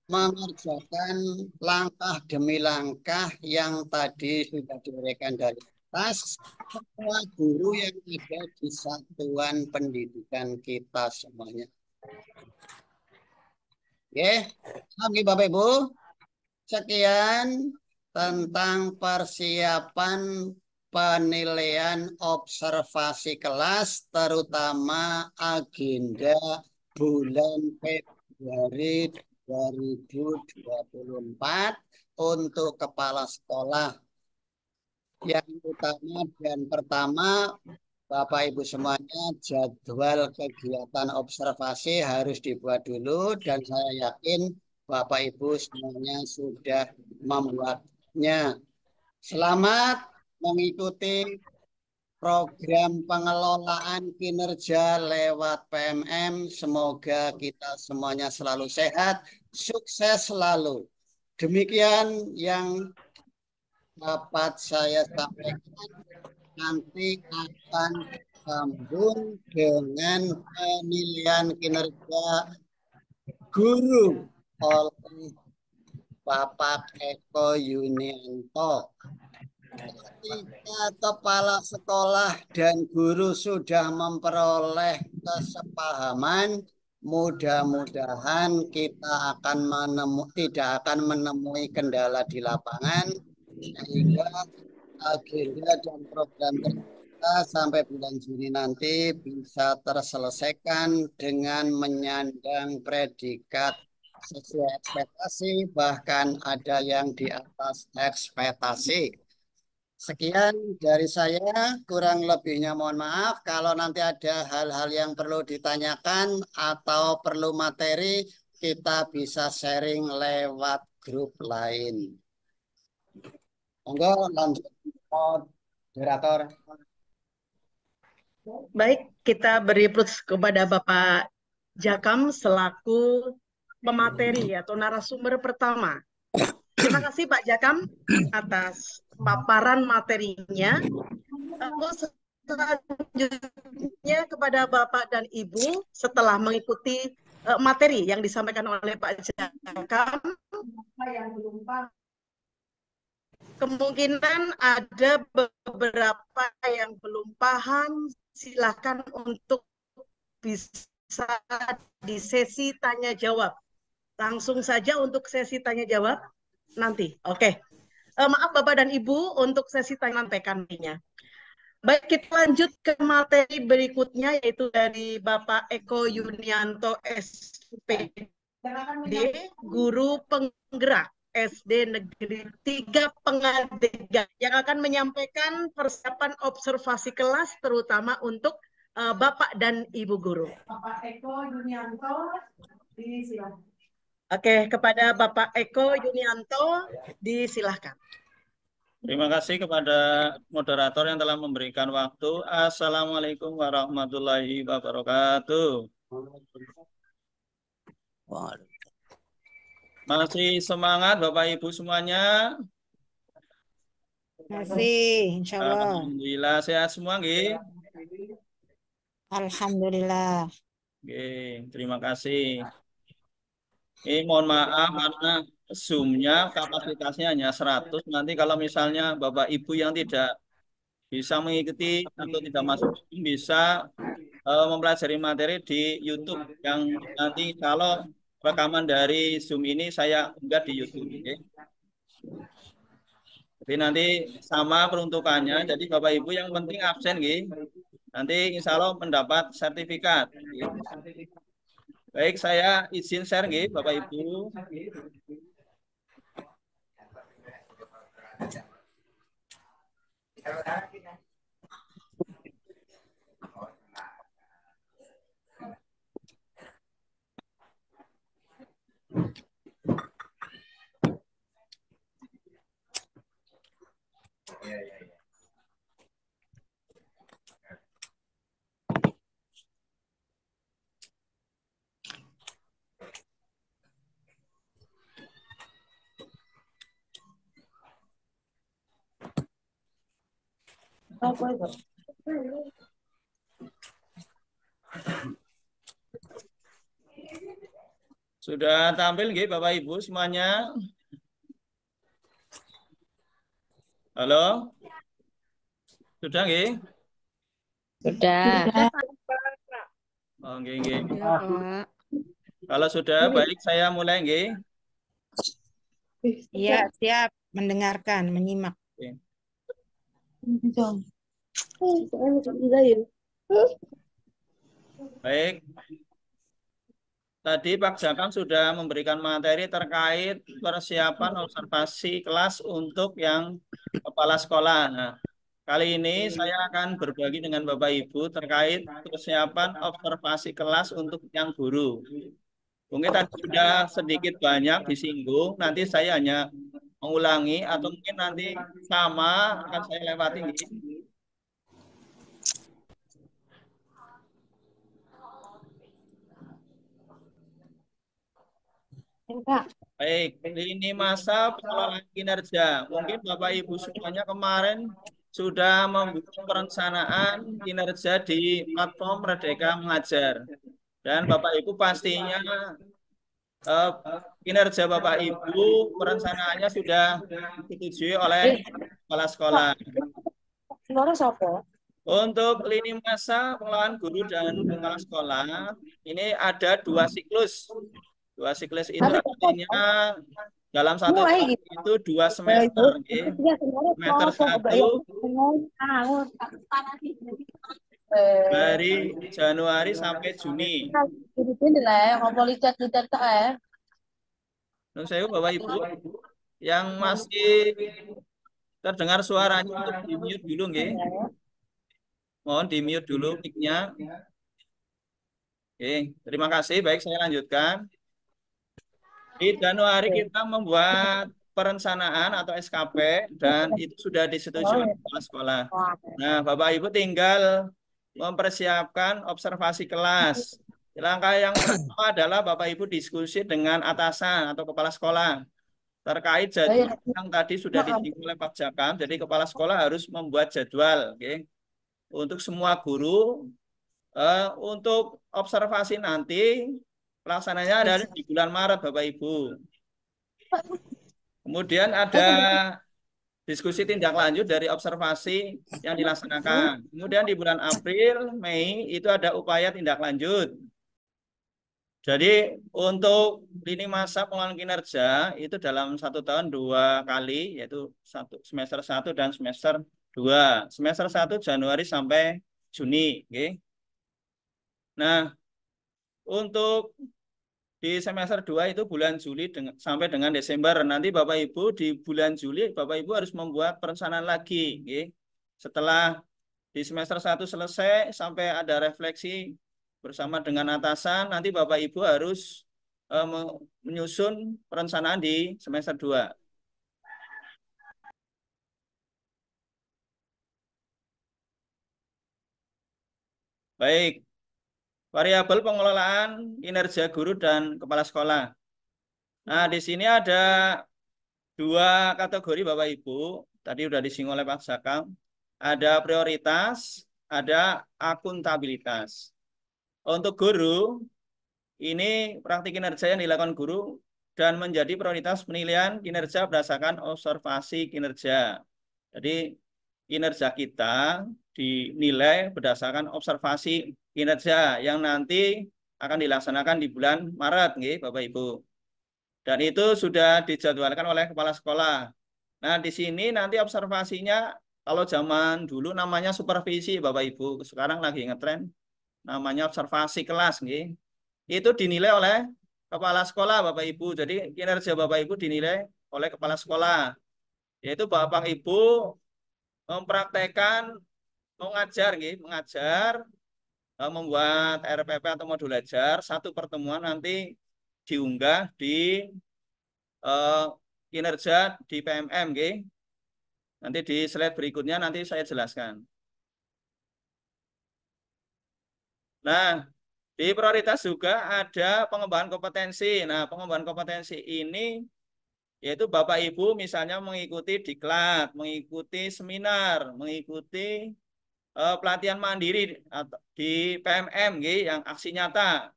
mengerjakan langkah demi langkah yang tadi sudah diberikan dari atas. Semua guru yang ada di satuan pendidikan kita semuanya. Oke, oke Bapak Ibu. Sekian tentang persiapan penilaian observasi kelas, terutama agenda bulan Februari 2024 untuk kepala sekolah. Yang utama dan pertama, Bapak Ibu semuanya, jadwal kegiatan observasi harus dibuat dulu dan saya yakin Bapak Ibu semuanya sudah membuatnya. Selamat mengikuti program pengelolaan kinerja lewat PMM. Semoga kita semuanya selalu sehat, sukses selalu. Demikian yang dapat saya sampaikan. Nanti akan sambung dengan penilaian kinerja guru oleh Bapak Eko Yunianto. Ketika kepala sekolah dan guru sudah memperoleh kesepahaman, mudah-mudahan kita akan tidak akan menemui kendala di lapangan, sehingga agenda dan program kita sampai bulan Juni nanti bisa terselesaikan dengan menyandang predikat sesuai ekspektasi, bahkan ada yang di atas ekspektasi. Sekian dari saya, kurang lebihnya mohon maaf. Kalau nanti ada hal-hal yang perlu ditanyakan atau perlu materi, kita bisa sharing lewat grup lain. Monggo lanjut, moderator. Baik, kita beri plus kepada Bapak Jakam selaku pemateri atau narasumber pertama. Terima kasih Pak Jakam atas paparan materinya. Selanjutnya kepada Bapak dan Ibu, setelah mengikuti materi yang disampaikan oleh Pak Jakam, kemungkinan ada beberapa yang belum paham, silakan untuk bisa di sesi tanya jawab. Langsung saja untuk sesi tanya jawab. nanti. Oke. Maaf Bapak dan Ibu untuk sesi tanya nantinya. Baik, kita lanjut ke materi berikutnya yaitu dari Bapak Eko Yunianto SPD, Guru Penggerak SD Negeri 3 Pengadega yang akan menyampaikan persiapan observasi kelas terutama untuk Bapak dan Ibu guru. Bapak Eko Yunianto, disilakan. Oke, kepada Bapak Eko Yunianto, disilahkan. Terima kasih kepada moderator yang telah memberikan waktu. Assalamualaikum warahmatullahi wabarakatuh. Masih semangat Bapak Ibu semuanya? Masih, insya Allah. Alhamdulillah sehat semua, nggih. Alhamdulillah. Oke, terima kasih. Mohon maaf karena Zoom-nya kapasitasnya hanya 100. Nanti kalau misalnya Bapak Ibu yang tidak bisa mengikuti atau tidak masuk Zoom bisa mempelajari materi di YouTube yang nanti kalau rekaman dari Zoom ini saya unggah di YouTube. Oke. Tapi nanti sama peruntukannya. Jadi Bapak Ibu yang penting absen, nanti insya Allah mendapat sertifikat. Baik, saya izin share, Bapak Ibu. Sudah tampil Bapak Ibu semuanya? Halo? Sudah Sudah. Oh, Ya, Pak. Kalau sudah baik saya mulai Iya, siap mendengarkan, menyimak. Baik. Tadi Pak Jakam sudah memberikan materi terkait persiapan observasi kelas untuk yang kepala sekolah. Nah, kali ini saya akan berbagi dengan Bapak Ibu terkait persiapan observasi kelas untuk yang guru. Mungkin tadi sudah sedikit banyak disinggung, nanti saya hanya mengulangi atau mungkin nanti sama akan saya lewati. Baik, ini masa pengelolaan kinerja. Mungkin Bapak Ibu semuanya kemarin sudah membuat perencanaan kinerja di platform Merdeka Mengajar. Dan Bapak Ibu pastinya kinerja Bapak Ibu perencanaannya sudah disetujui oleh kepala sekolah. Untuk lini masa pengelolaan guru dan kepala sekolah, ini ada 2 siklus. 2 siklus itu artinya dalam satu tahun itu 2 semester. Semester 1 dari Januari sampai Juni. Nun saya Bapak Ibu yang masih terdengar suaranya untuk di-mute dulu Mohon di-mute dulu mic-nya. Oke, terima kasih. Baik, saya lanjutkan. Di Januari kita membuat perencanaan atau SKP dan itu sudah disetujui oleh kepala sekolah. Nah, Bapak Ibu tinggal mempersiapkan observasi kelas. Langkah yang pertama adalah Bapak Ibu diskusi dengan atasan atau kepala sekolah terkait jadwal yang tadi sudah disinggung oleh Pak Jakam. Jadi kepala sekolah harus membuat jadwal, untuk semua guru. Untuk observasi nanti pelaksananya ada di bulan Maret, Bapak Ibu. Kemudian ada diskusi tindak lanjut dari observasi yang dilaksanakan. Kemudian di bulan April, Mei itu ada upaya tindak lanjut. Jadi untuk lini masa pengelolaan kinerja itu dalam 1 tahun 2 kali, yaitu semester 1 dan semester 2. Semester 1 Januari sampai Juni. Oke. Nah, untuk di semester 2 itu bulan Juli sampai dengan Desember. Nanti Bapak Ibu di bulan Juli, Bapak Ibu harus membuat perencanaan lagi. Oke. Setelah di semester 1 selesai sampai ada refleksi bersama dengan atasan, nanti Bapak Ibu harus menyusun perencanaan di semester 2. Baik, variabel pengelolaan kinerja guru dan kepala sekolah. Nah, di sini ada 2 kategori Bapak Ibu. Tadi sudah disinggung oleh Pak Zakam. Ada prioritas, ada akuntabilitas. Untuk guru, ini praktik kinerja yang dilakukan guru dan menjadi prioritas penilaian kinerja berdasarkan observasi kinerja. Jadi kinerja kita dinilai berdasarkan observasi kinerja yang nanti akan dilaksanakan di bulan Maret, Bapak Ibu. Dan itu sudah dijadwalkan oleh kepala sekolah. Nah, di sini nanti observasinya kalau zaman dulu namanya supervisi, Bapak Ibu. Sekarang lagi ngetren namanya observasi kelas, itu dinilai oleh kepala sekolah, Bapak Ibu. Jadi kinerja Bapak Ibu dinilai oleh kepala sekolah, yaitu Bapak Ibu mempraktekkan mengajar, membuat RPP atau modul ajar. Satu pertemuan nanti diunggah di kinerja di PMM, nanti di slide berikutnya nanti saya jelaskan. Nah, di prioritas juga ada pengembangan kompetensi. Nah, pengembangan kompetensi ini yaitu Bapak Ibu misalnya mengikuti diklat, mengikuti seminar, mengikuti pelatihan mandiri di PMM yang aksi nyata.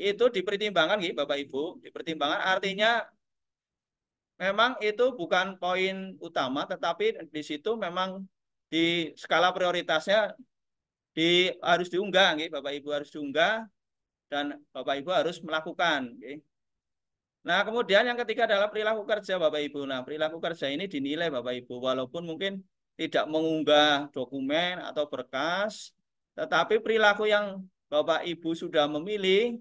Itu dipertimbangkan Bapak Ibu, dipertimbangkan artinya memang itu bukan poin utama, tetapi di situ memang di skala prioritasnya harus diunggah, Bapak Ibu harus diunggah dan Bapak Ibu harus melakukan. Nah, kemudian yang ketiga adalah perilaku kerja Bapak Ibu. Nah, perilaku kerja ini dinilai Bapak Ibu, walaupun mungkin tidak mengunggah dokumen atau berkas, tetapi perilaku yang Bapak Ibu sudah memilih,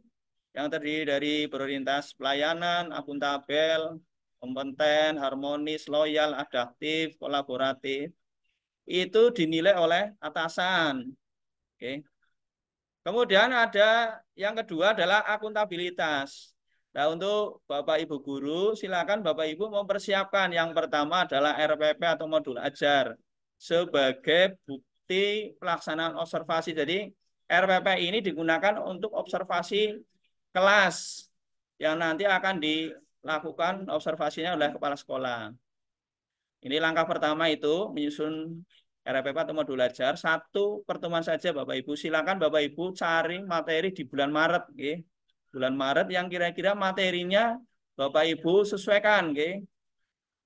yang terdiri dari berorientasi pelayanan, akuntabel, kompeten, harmonis, loyal, adaptif, kolaboratif, itu dinilai oleh atasan. Oke. Kemudian ada yang kedua adalah akuntabilitas. Nah, untuk Bapak Ibu guru, silakan Bapak Ibu mempersiapkan. Yang pertama adalah RPP atau modul ajar sebagai bukti pelaksanaan observasi. Jadi RPP ini digunakan untuk observasi kelas yang nanti akan dilakukan observasinya oleh kepala sekolah. Ini langkah pertama itu menyusun RPP atau modul ajar. 1 pertemuan saja Bapak Ibu. Silakan Bapak Ibu cari materi di bulan Maret. Bulan Maret yang kira-kira materinya Bapak Ibu sesuaikan.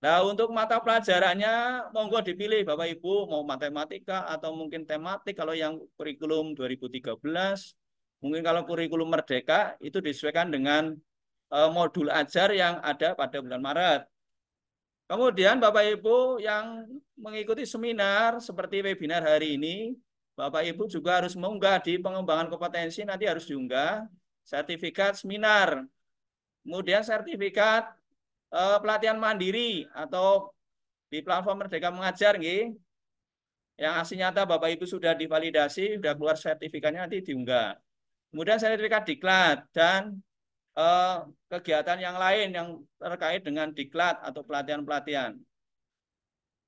Nah, untuk mata pelajarannya monggo dipilih Bapak Ibu mau matematika atau mungkin tematik kalau yang kurikulum 2013. Mungkin kalau kurikulum Merdeka itu disesuaikan dengan modul ajar yang ada pada bulan Maret. Kemudian Bapak Ibu yang mengikuti seminar seperti webinar hari ini, Bapak Ibu juga harus mengunggah di pengembangan kompetensi, nanti harus diunggah sertifikat seminar. Kemudian sertifikat pelatihan mandiri atau di platform Merdeka Mengajar, yang asli nyata Bapak Ibu sudah divalidasi, sudah keluar sertifikatnya nanti diunggah. Kemudian sertifikat diklat dan kegiatan yang lain yang terkait dengan diklat atau pelatihan-pelatihan.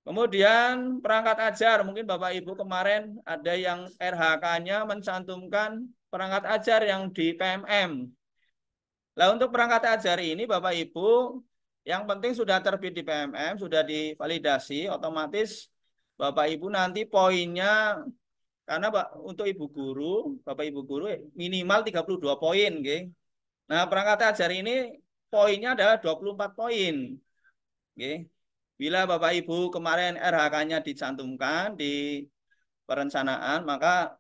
Kemudian perangkat ajar, mungkin Bapak Ibu kemarin ada yang RHK-nya mencantumkan perangkat ajar yang di PMM. Nah, untuk perangkat ajar ini Bapak Ibu yang penting sudah terbit di PMM, sudah divalidasi, otomatis Bapak Ibu nanti poinnya, karena untuk Ibu Guru, Bapak Ibu Guru minimal 32 poin. Nah, perangkat ajar ini poinnya adalah 24 poin. Bila Bapak Ibu kemarin RHK-nya dicantumkan di perencanaan, maka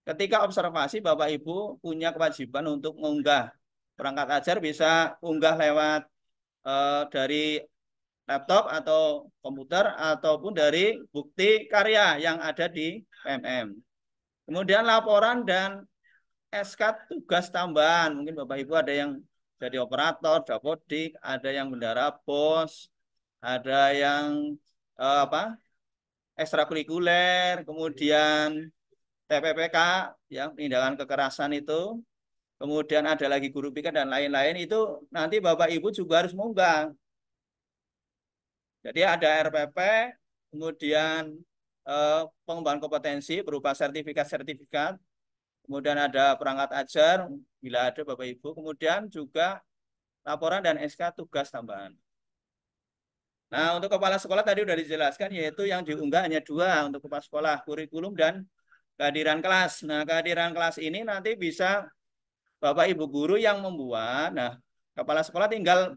ketika observasi Bapak Ibu punya kewajiban untuk mengunggah. Perangkat ajar bisa unggah lewat dari laptop atau komputer ataupun dari bukti karya yang ada di PMM. Kemudian laporan dan SK tugas tambahan. Mungkin Bapak Ibu ada yang jadi operator, dapodik, ada yang bendara pos, ada yang ekstrakurikuler, kemudian TPPK, ya, tindakan kekerasan itu, kemudian ada lagi guru PK dan lain-lain, itu nanti Bapak Ibu juga harus mengunggah. Jadi ada RPP, kemudian pengembangan kompetensi berupa sertifikat-sertifikat, kemudian ada perangkat ajar, bila ada Bapak Ibu, kemudian juga laporan dan SK tugas tambahan. Nah, untuk kepala sekolah tadi sudah dijelaskan, yaitu yang diunggah hanya 2 untuk kepala sekolah, kurikulum dan kehadiran kelas. Nah, kehadiran kelas ini nanti bisa Bapak Ibu guru yang membuat. Nah, kepala sekolah tinggal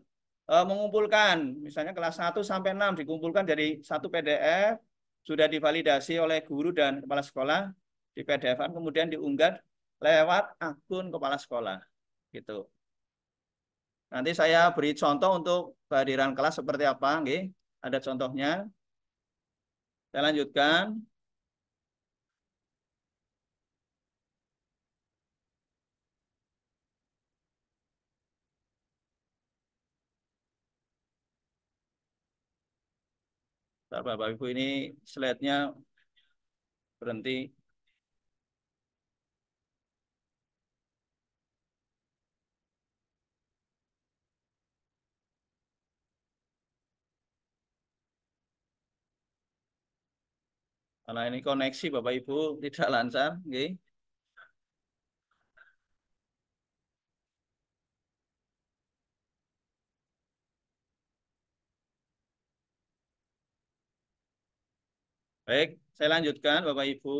mengumpulkan, misalnya kelas 1 sampai 6 dikumpulkan dari satu PDF, sudah divalidasi oleh guru dan kepala sekolah di PDF-an, kemudian diunggah lewat akun kepala sekolah. Gitu. Nanti saya beri contoh untuk kehadiran kelas seperti apa, nggih. Ada contohnya. Saya lanjutkan. Bentar, Bapak Ibu, ini slide-nya berhenti. Karena ini koneksi Bapak Ibu tidak lancar, nggih. Baik, saya lanjutkan Bapak Ibu.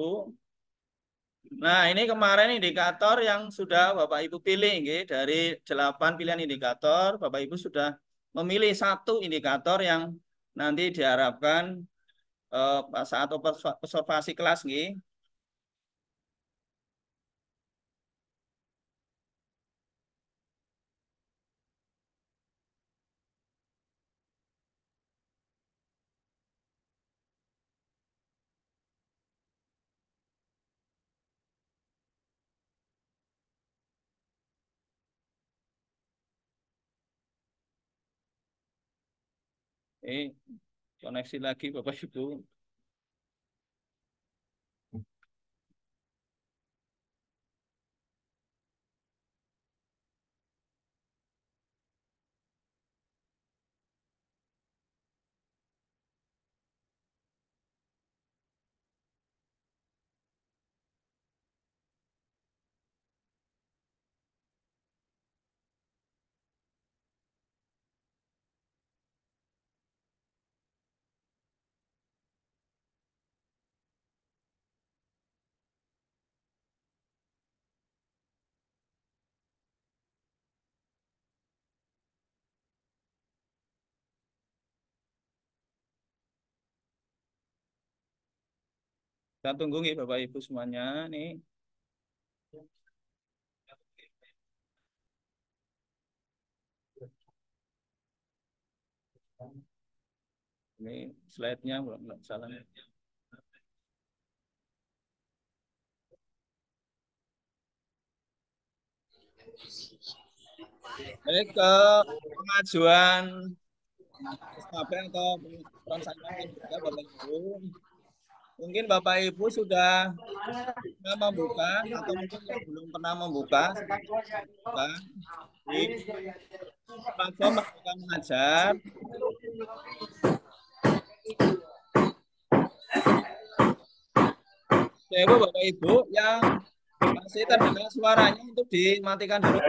Nah, ini kemarin indikator yang sudah Bapak Ibu pilih, nggih. Dari 8 pilihan indikator, Bapak Ibu sudah memilih 1 indikator yang nanti diharapkan saat observasi kelas, nggih. Koneksi lagi Bapak Ibu. Kita tunggu nih Bapak Ibu semuanya nih. Ini slide-nya belum salah. Baik, ke pengajuan SKP atau perencanaan juga Bapak Ibu. Mungkin Bapak Ibu sudah membuka atau mungkin yang belum pernah membuka di platform Merdeka Mengajar. Ya, Ibu, Bapak Ibu yang masih terdengar suaranya untuk dimatikan dulu.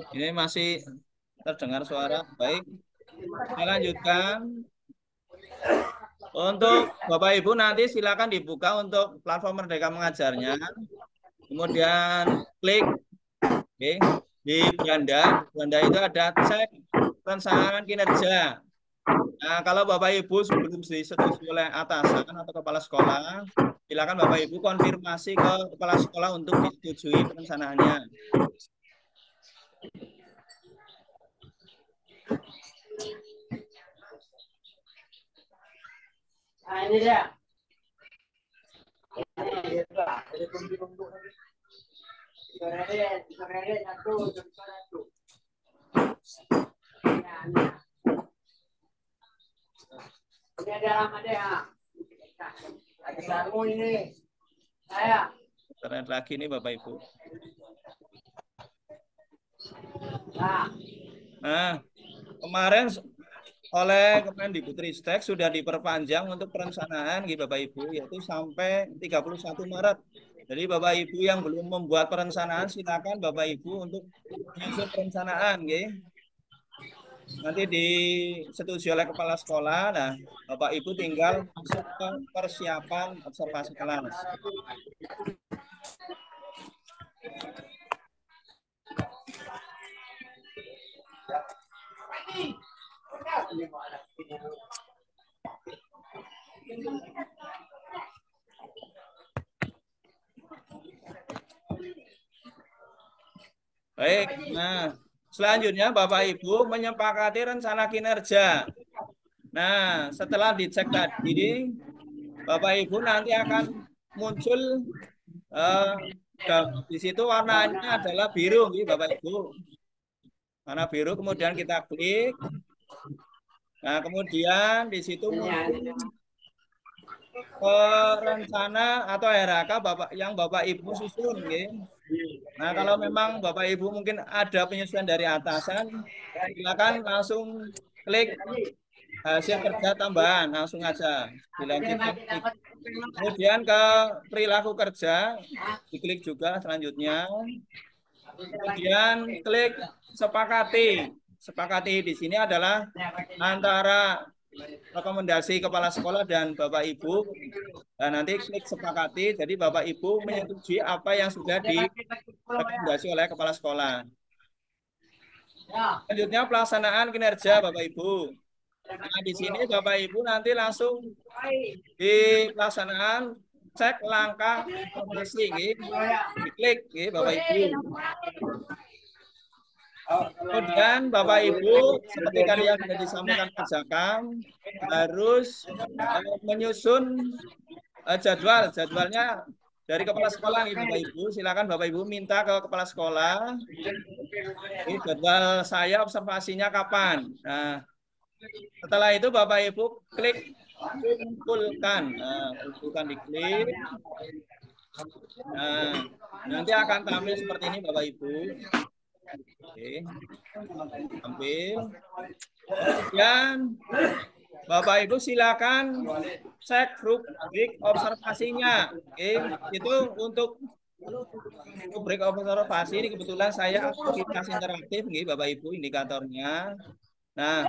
Ini masih terdengar suara. Baik, saya lanjutkan. Untuk Bapak Ibu nanti silakan dibuka untuk platform Merdeka Mengajarnya. Kemudian klik di di beranda itu ada cek perencanaan kinerja. Nah, kalau Bapak Ibu sebelum disetujui oleh atasan atau kepala sekolah, silakan Bapak Ibu konfirmasi ke kepala sekolah untuk disetujui perencanaannya. Nah, ini dia. Ini ada alamat ya. Lagi baru ini. Saya. Terlihat lagi nih Bapak Ibu. Nah, kemarin oleh Kemendikbudristek sudah diperpanjang untuk perencanaan gitu Bapak Ibu, yaitu sampai 31 Maret. Jadi Bapak Ibu yang belum membuat perencanaan, silakan Bapak Ibu untuk menyusun perencanaan, gitu. Nanti disetujui oleh kepala sekolah. Nah, Bapak Ibu tinggal masuk ke persiapan observasi kelas. Baik, nah selanjutnya Bapak Ibu menyepakati rencana kinerja. Nah, setelah dicek tadi, Bapak Ibu nanti akan muncul di situ warnanya adalah biru, gitu, Bapak Ibu. Warna biru, kemudian kita klik. Nah, kemudian di situ muncul rencana atau RHK yang Bapak Ibu susun, gitu. Nah, kalau memang Bapak Ibu mungkin ada penyesuaian dari atasan, silakan langsung klik hasil kerja tambahan, langsung aja dilanjutkan. Kemudian ke perilaku kerja, diklik juga selanjutnya. Kemudian klik sepakati. Sepakati di sini adalah antara rekomendasi kepala sekolah dan Bapak Ibu. Dan nanti klik sepakati, jadi Bapak Ibu menyetujui apa yang sudah direkomendasi oleh kepala sekolah. Selanjutnya pelaksanaan kinerja Bapak Ibu. Nah, di sini Bapak Ibu nanti langsung di pelaksanaan cek langkah progresi, diklik, Bapak Ibu. Kemudian Bapak Ibu seperti tadi yang sudah disampaikan Pak Jakam harus menyusun jadwalnya dari kepala sekolah nih Bapak Ibu. Silakan Bapak Ibu minta ke kepala sekolah. Ini jadwal saya observasinya kapan. Nah, setelah itu Bapak Ibu klik kumpulkan. Nah, kumpulkan diklik. Nah, nanti akan tampil seperti ini Bapak Ibu. Oke. Tampil. Kemudian Bapak Ibu silakan cek rubrik observasinya. Oke, itu untuk rubrik observasi ini kebetulan saya aktivitas interaktif, Bapak Ibu, indikatornya. Nah,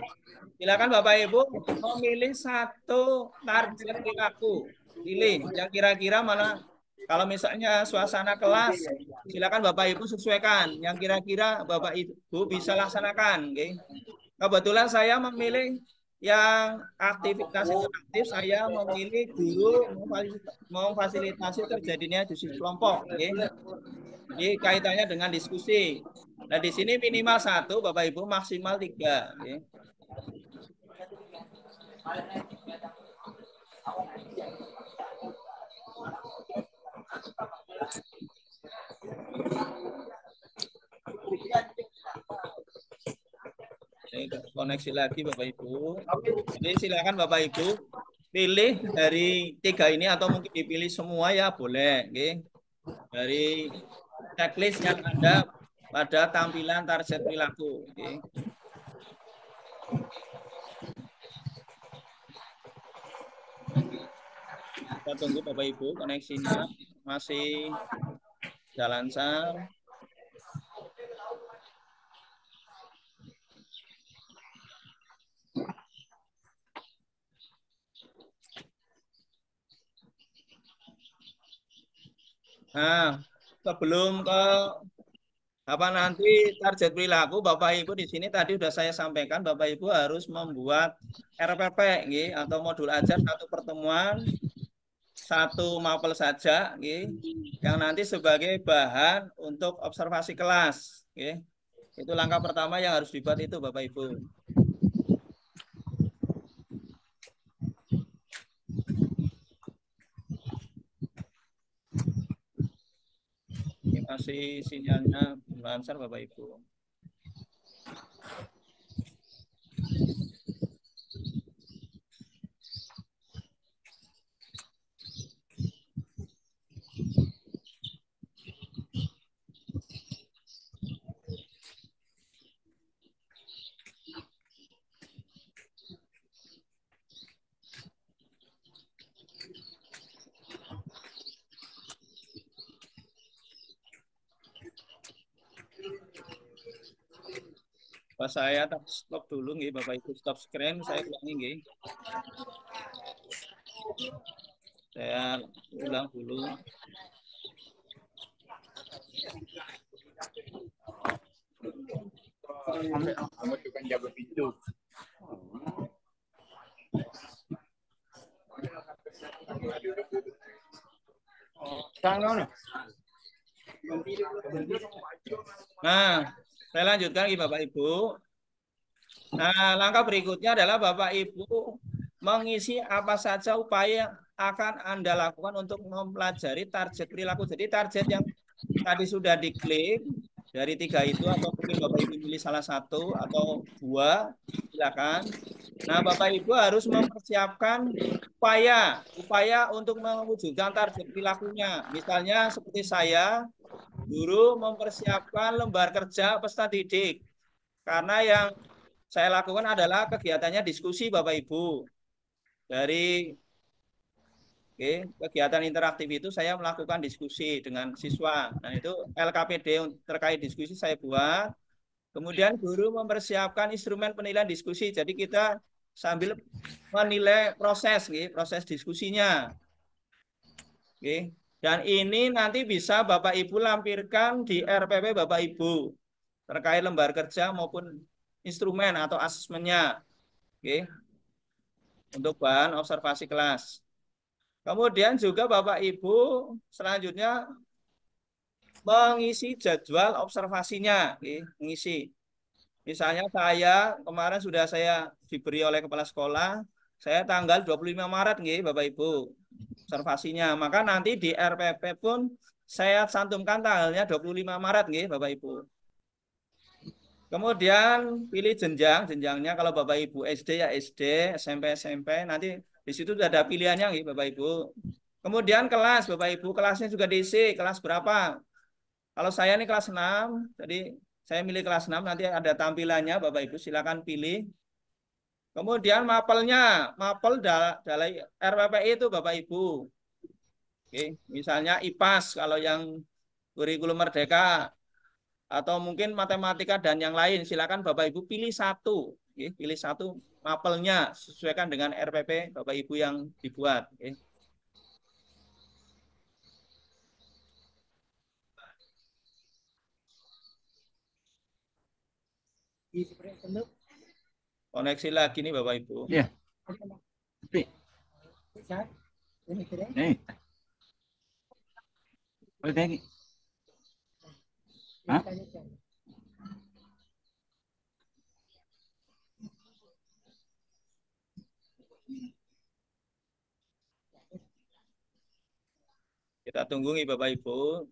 silakan Bapak Ibu memilih satu target perilaku. Pilih yang kira-kira mana. Kalau misalnya suasana kelas, silakan Bapak Ibu sesuaikan yang kira-kira Bapak Ibu bisa laksanakan. Kebetulan saya memilih yang aktivitas interaktif, saya memilih guru memfasilitasi terjadinya diskusi kelompok. Jadi kaitannya dengan diskusi. Nah, di sini minimal 1, Bapak Ibu maksimal 3. Koneksi lagi Bapak Ibu. Jadi silakan Bapak Ibu pilih dari 3 ini atau mungkin dipilih semua ya boleh. Dari checklist yang ada pada tampilan target perilaku. Kita tunggu Bapak Ibu, koneksinya masih jalan lancar. Nah, sebelum ke Apa nanti target perilaku Bapak Ibu di sini tadi sudah saya sampaikan Bapak Ibu harus membuat RPP nggih, atau modul ajar satu pertemuan satu mapel saja nggih, yang nanti sebagai bahan untuk observasi kelas nggih. Itu langkah pertama yang harus dibuat itu Bapak Ibu. Ini masih sinyalnya belum lancar Bapak Ibu. Pas saya stop dulu nggih Bapak Ibu, stop screen, saya ulangi nggih. Saya ulang dulu. Kamu tukang jaga pintu. Nah, saya lanjutkan lagi Bapak Ibu. Nah, langkah berikutnya adalah Bapak Ibu mengisi apa saja upaya akan Anda lakukan untuk mempelajari target perilaku. Jadi target yang tadi sudah diklik dari 3 itu, atau mungkin Bapak Ibu pilih salah satu atau 2, silakan. Nah, Bapak Ibu harus mempersiapkan upaya untuk mewujudkan target perilakunya. Misalnya seperti saya, guru mempersiapkan lembar kerja peserta didik. Karena yang saya lakukan adalah kegiatannya diskusi Bapak Ibu. Dari kegiatan interaktif itu saya melakukan diskusi dengan siswa. Nah, itu LKPD terkait diskusi saya buat. Kemudian guru mempersiapkan instrumen penilaian diskusi. Jadi kita sambil menilai proses diskusinya. Dan ini nanti bisa Bapak Ibu lampirkan di RPP Bapak Ibu terkait lembar kerja maupun instrumen atau asesmennya. Untuk bahan observasi kelas. Kemudian juga Bapak Ibu selanjutnya mengisi jadwal observasinya, mengisi. Misalnya saya kemarin sudah saya diberi oleh kepala sekolah, saya tanggal 25 Maret Bapak Ibu observasinya. Maka nanti di RPP pun saya cantumkan tanggalnya 25 Maret Bapak Ibu. Kemudian pilih jenjangnya kalau Bapak Ibu SD ya SD, SMP, nanti di situ sudah ada pilihannya Bapak Ibu. Kemudian kelas Bapak Ibu, kelasnya juga diisi, kelas berapa? Kalau saya ini kelas 6, jadi saya milih kelas 6, nanti ada tampilannya Bapak Ibu, silakan pilih. Kemudian mapel dari RPP itu Bapak Ibu. Misalnya IPAS kalau yang kurikulum merdeka, atau mungkin matematika dan yang lain, silakan Bapak Ibu pilih satu, pilih satu mapelnya sesuaikan dengan RPP Bapak Ibu yang dibuat. Koneksi lagi nih Bapak Ibu. Iya. Nih. Boleh lagi. Hah? Kita tunggu nih Bapak Ibu.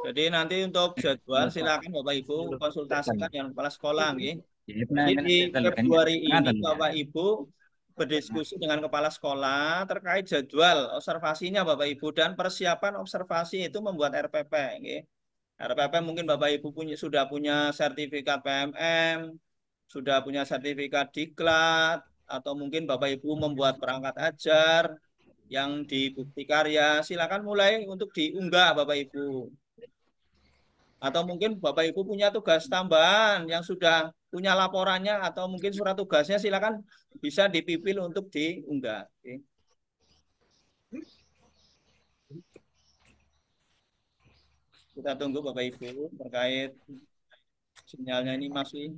Jadi nanti untuk jadwal silakan Bapak Ibu konsultasikan dengan kepala sekolah nih. Jadi di Februari ini Bapak Ibu berdiskusi dengan kepala sekolah terkait jadwal observasinya Bapak Ibu, dan persiapan observasi itu membuat RPP. RPP mungkin Bapak Ibu sudah punya sertifikat PMM, sudah punya sertifikat diklat, atau mungkin Bapak Ibu membuat perangkat ajar yang di bukti karya, silakan mulai untuk diunggah Bapak Ibu. Atau mungkin Bapak Ibu punya tugas tambahan yang sudah punya laporannya atau mungkin surat tugasnya, silakan bisa dipipil untuk diunggah. Kita tunggu Bapak Ibu terkait sinyalnya ini masih.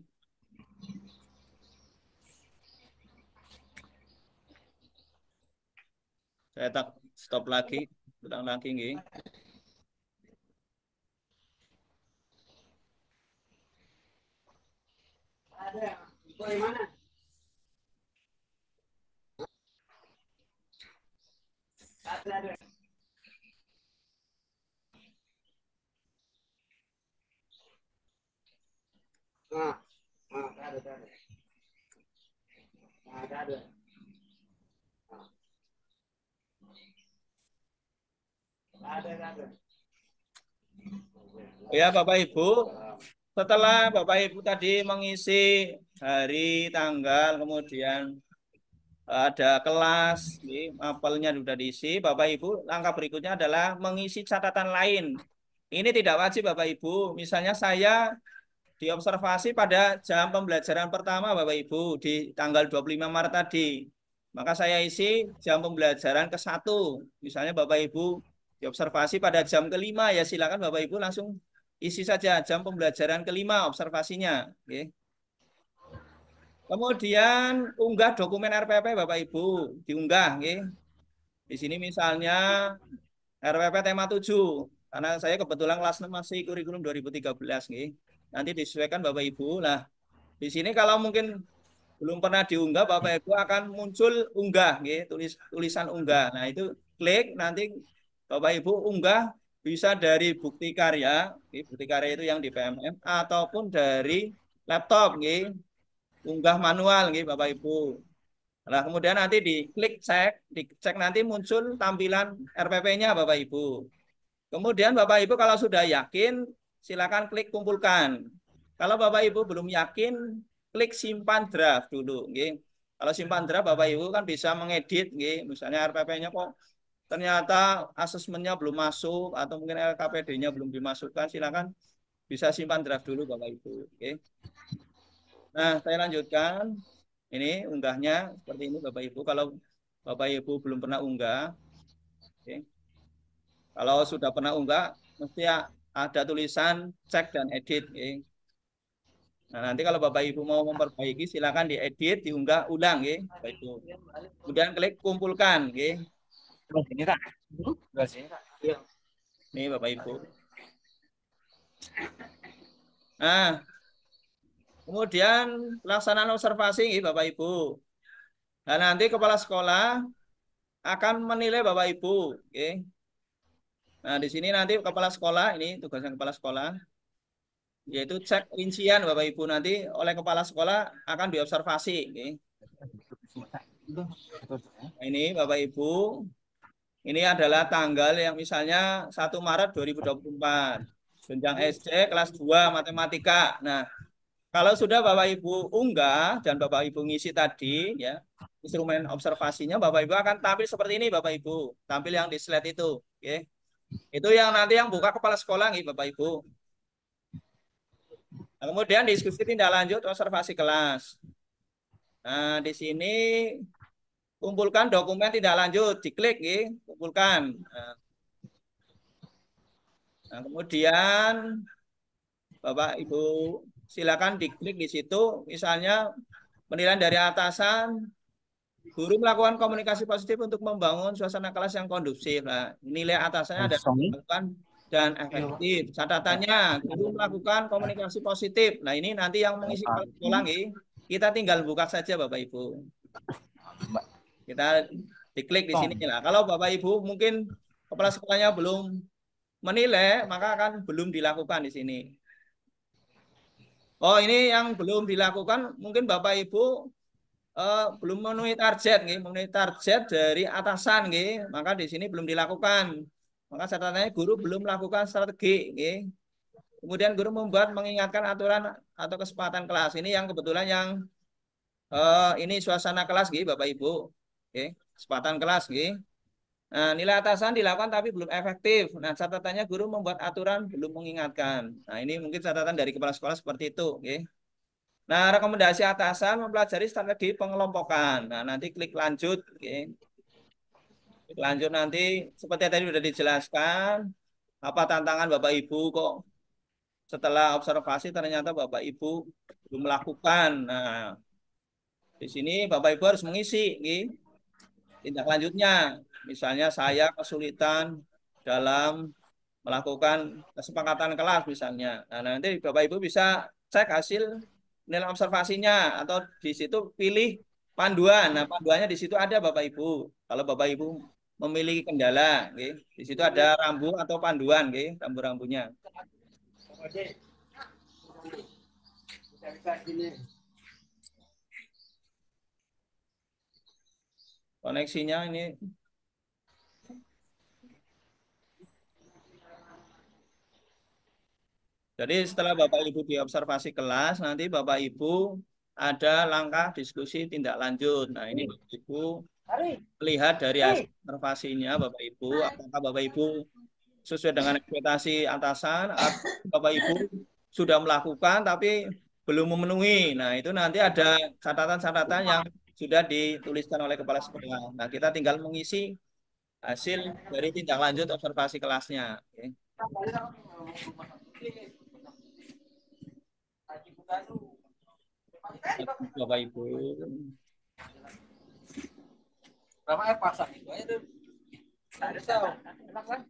Saya tak stop lagi, ulang lagi nggih. Ya Bapak Ibu, setelah Bapak Ibu tadi mengisi hari, tanggal, kemudian ada kelas, mapelnya sudah diisi, Bapak Ibu, langkah berikutnya adalah mengisi catatan lain. Ini tidak wajib Bapak Ibu. Misalnya saya diobservasi pada jam pembelajaran pertama Bapak Ibu di tanggal 25 Maret tadi. Maka saya isi jam pembelajaran ke-1. Misalnya Bapak Ibu diobservasi pada jam ke-5, ya silakan Bapak Ibu langsung isi saja jam pembelajaran ke-5 observasinya. Oke. Kemudian unggah dokumen RPP Bapak Ibu, diunggah. Oke. Di sini misalnya RPP tema 7, karena saya kebetulan kelas 6 masih kurikulum 2013. Oke. Nanti disesuaikan Bapak Ibu. Nah, di sini kalau mungkin belum pernah diunggah, Bapak Ibu akan muncul unggah, gitu, tulisan unggah. Nah, itu klik, nanti Bapak Ibu unggah bisa dari bukti karya, bukti karya itu yang di PMM, ataupun dari laptop, unggah manual, Bapak Ibu. Nah, kemudian nanti dicek nanti muncul tampilan RPP-nya Bapak Ibu. Kemudian Bapak Ibu kalau sudah yakin, silakan klik kumpulkan. Kalau Bapak Ibu belum yakin, klik simpan draft dulu. Kalau simpan draft, Bapak Ibu kan bisa mengedit. Misalnya RPP-nya kok ternyata asesmennya belum masuk, atau mungkin LKPD-nya belum dimasukkan, silakan bisa simpan draft dulu Bapak Ibu. Nah, saya lanjutkan. Ini unggahnya seperti ini Bapak Ibu. Kalau Bapak Ibu belum pernah unggah, kalau sudah pernah unggah, mesti ada tulisan cek dan edit. Nah, nanti kalau Bapak Ibu mau memperbaiki, silakan diedit, diunggah ulang. Bapak Ibu. Kemudian klik kumpulkan. Ini tak? Sini tak? Ini Bapak Ibu. Nah, kemudian pelaksanaan observasi Bapak Ibu. Nah, nanti kepala sekolah akan menilai Bapak Ibu. Nah, di sini nanti kepala sekolah, ini tugasnya kepala sekolah, yaitu cek rincian Bapak Ibu, nanti oleh kepala sekolah akan diobservasi. Nah, ini Bapak Ibu, ini adalah tanggal yang misalnya 1 Maret 2024, jenjang SD kelas 2 matematika. Nah, kalau sudah Bapak Ibu unggah dan Bapak Ibu ngisi tadi, ya, instrumen observasinya, Bapak Ibu akan tampil seperti ini Bapak Ibu, tampil yang di slide itu. Itu yang nanti yang buka kepala sekolah nih Bapak Ibu. Nah, kemudian diskusi tindak lanjut observasi kelas. Nah, di sini kumpulkan dokumen tindak lanjut, diklik, kumpulkan. Nah, kemudian Bapak Ibu silakan diklik di situ, misalnya penilaian dari atasan, guru melakukan komunikasi positif untuk membangun suasana kelas yang kondusif. Nah, nilai atasannya ada melakukan dan efektif. Catatannya, guru melakukan komunikasi positif. Nah, ini nanti yang mengisi kepala sekolah, kita tinggal buka saja Bapak Ibu. Kita diklik di sini lah. Kalau Bapak Ibu mungkin kepala sekolahnya belum menilai, maka akan belum dilakukan di sini. Oh, ini yang belum dilakukan, mungkin Bapak Ibu belum memenuhi target, memenuhi target dari atasan, maka di sini belum dilakukan. Maka catatannya guru belum melakukan strategi. Kemudian guru membuat mengingatkan aturan atau kesepakatan kelas. Ini yang kebetulan yang ini suasana kelas, Bapak Ibu. Kesepakatan kelas. Nah, nilai atasan dilakukan tapi belum efektif. Nah, catatannya guru membuat aturan belum mengingatkan. Nah, ini mungkin catatan dari kepala sekolah seperti itu. Nah, rekomendasi atasan mempelajari strategi pengelompokan. Nah, nanti klik lanjut. Klik lanjut nanti seperti yang tadi sudah dijelaskan. Apa tantangan Bapak Ibu kok setelah observasi ternyata Bapak Ibu belum melakukan. Nah, di sini Bapak Ibu harus mengisi tindak lanjutnya. Misalnya saya kesulitan dalam melakukan kesepakatan kelas misalnya. Nah, nanti Bapak Ibu bisa cek hasil nilai observasinya atau di situ pilih panduan. Nah, panduannya di situ ada Bapak Ibu. Kalau Bapak Ibu memiliki kendala, di situ ada rambu atau panduan, rambu-rambunya. Koneksinya ini. Jadi setelah Bapak Ibu diobservasi kelas, nanti Bapak Ibu ada langkah diskusi tindak lanjut. Nah, ini Bapak Ibu lihat dari hasil observasinya Bapak Ibu, apakah Bapak Ibu sesuai dengan ekspektasi atasan atau Bapak Ibu sudah melakukan tapi belum memenuhi. Nah, itu nanti ada catatan-catatan yang sudah dituliskan oleh kepala sekolah. Nah, kita tinggal mengisi hasil dari tindak lanjut observasi kelasnya. Bapak Ibu. Berapa air pasang itu aja tuh. Ada tahu. Enak kan?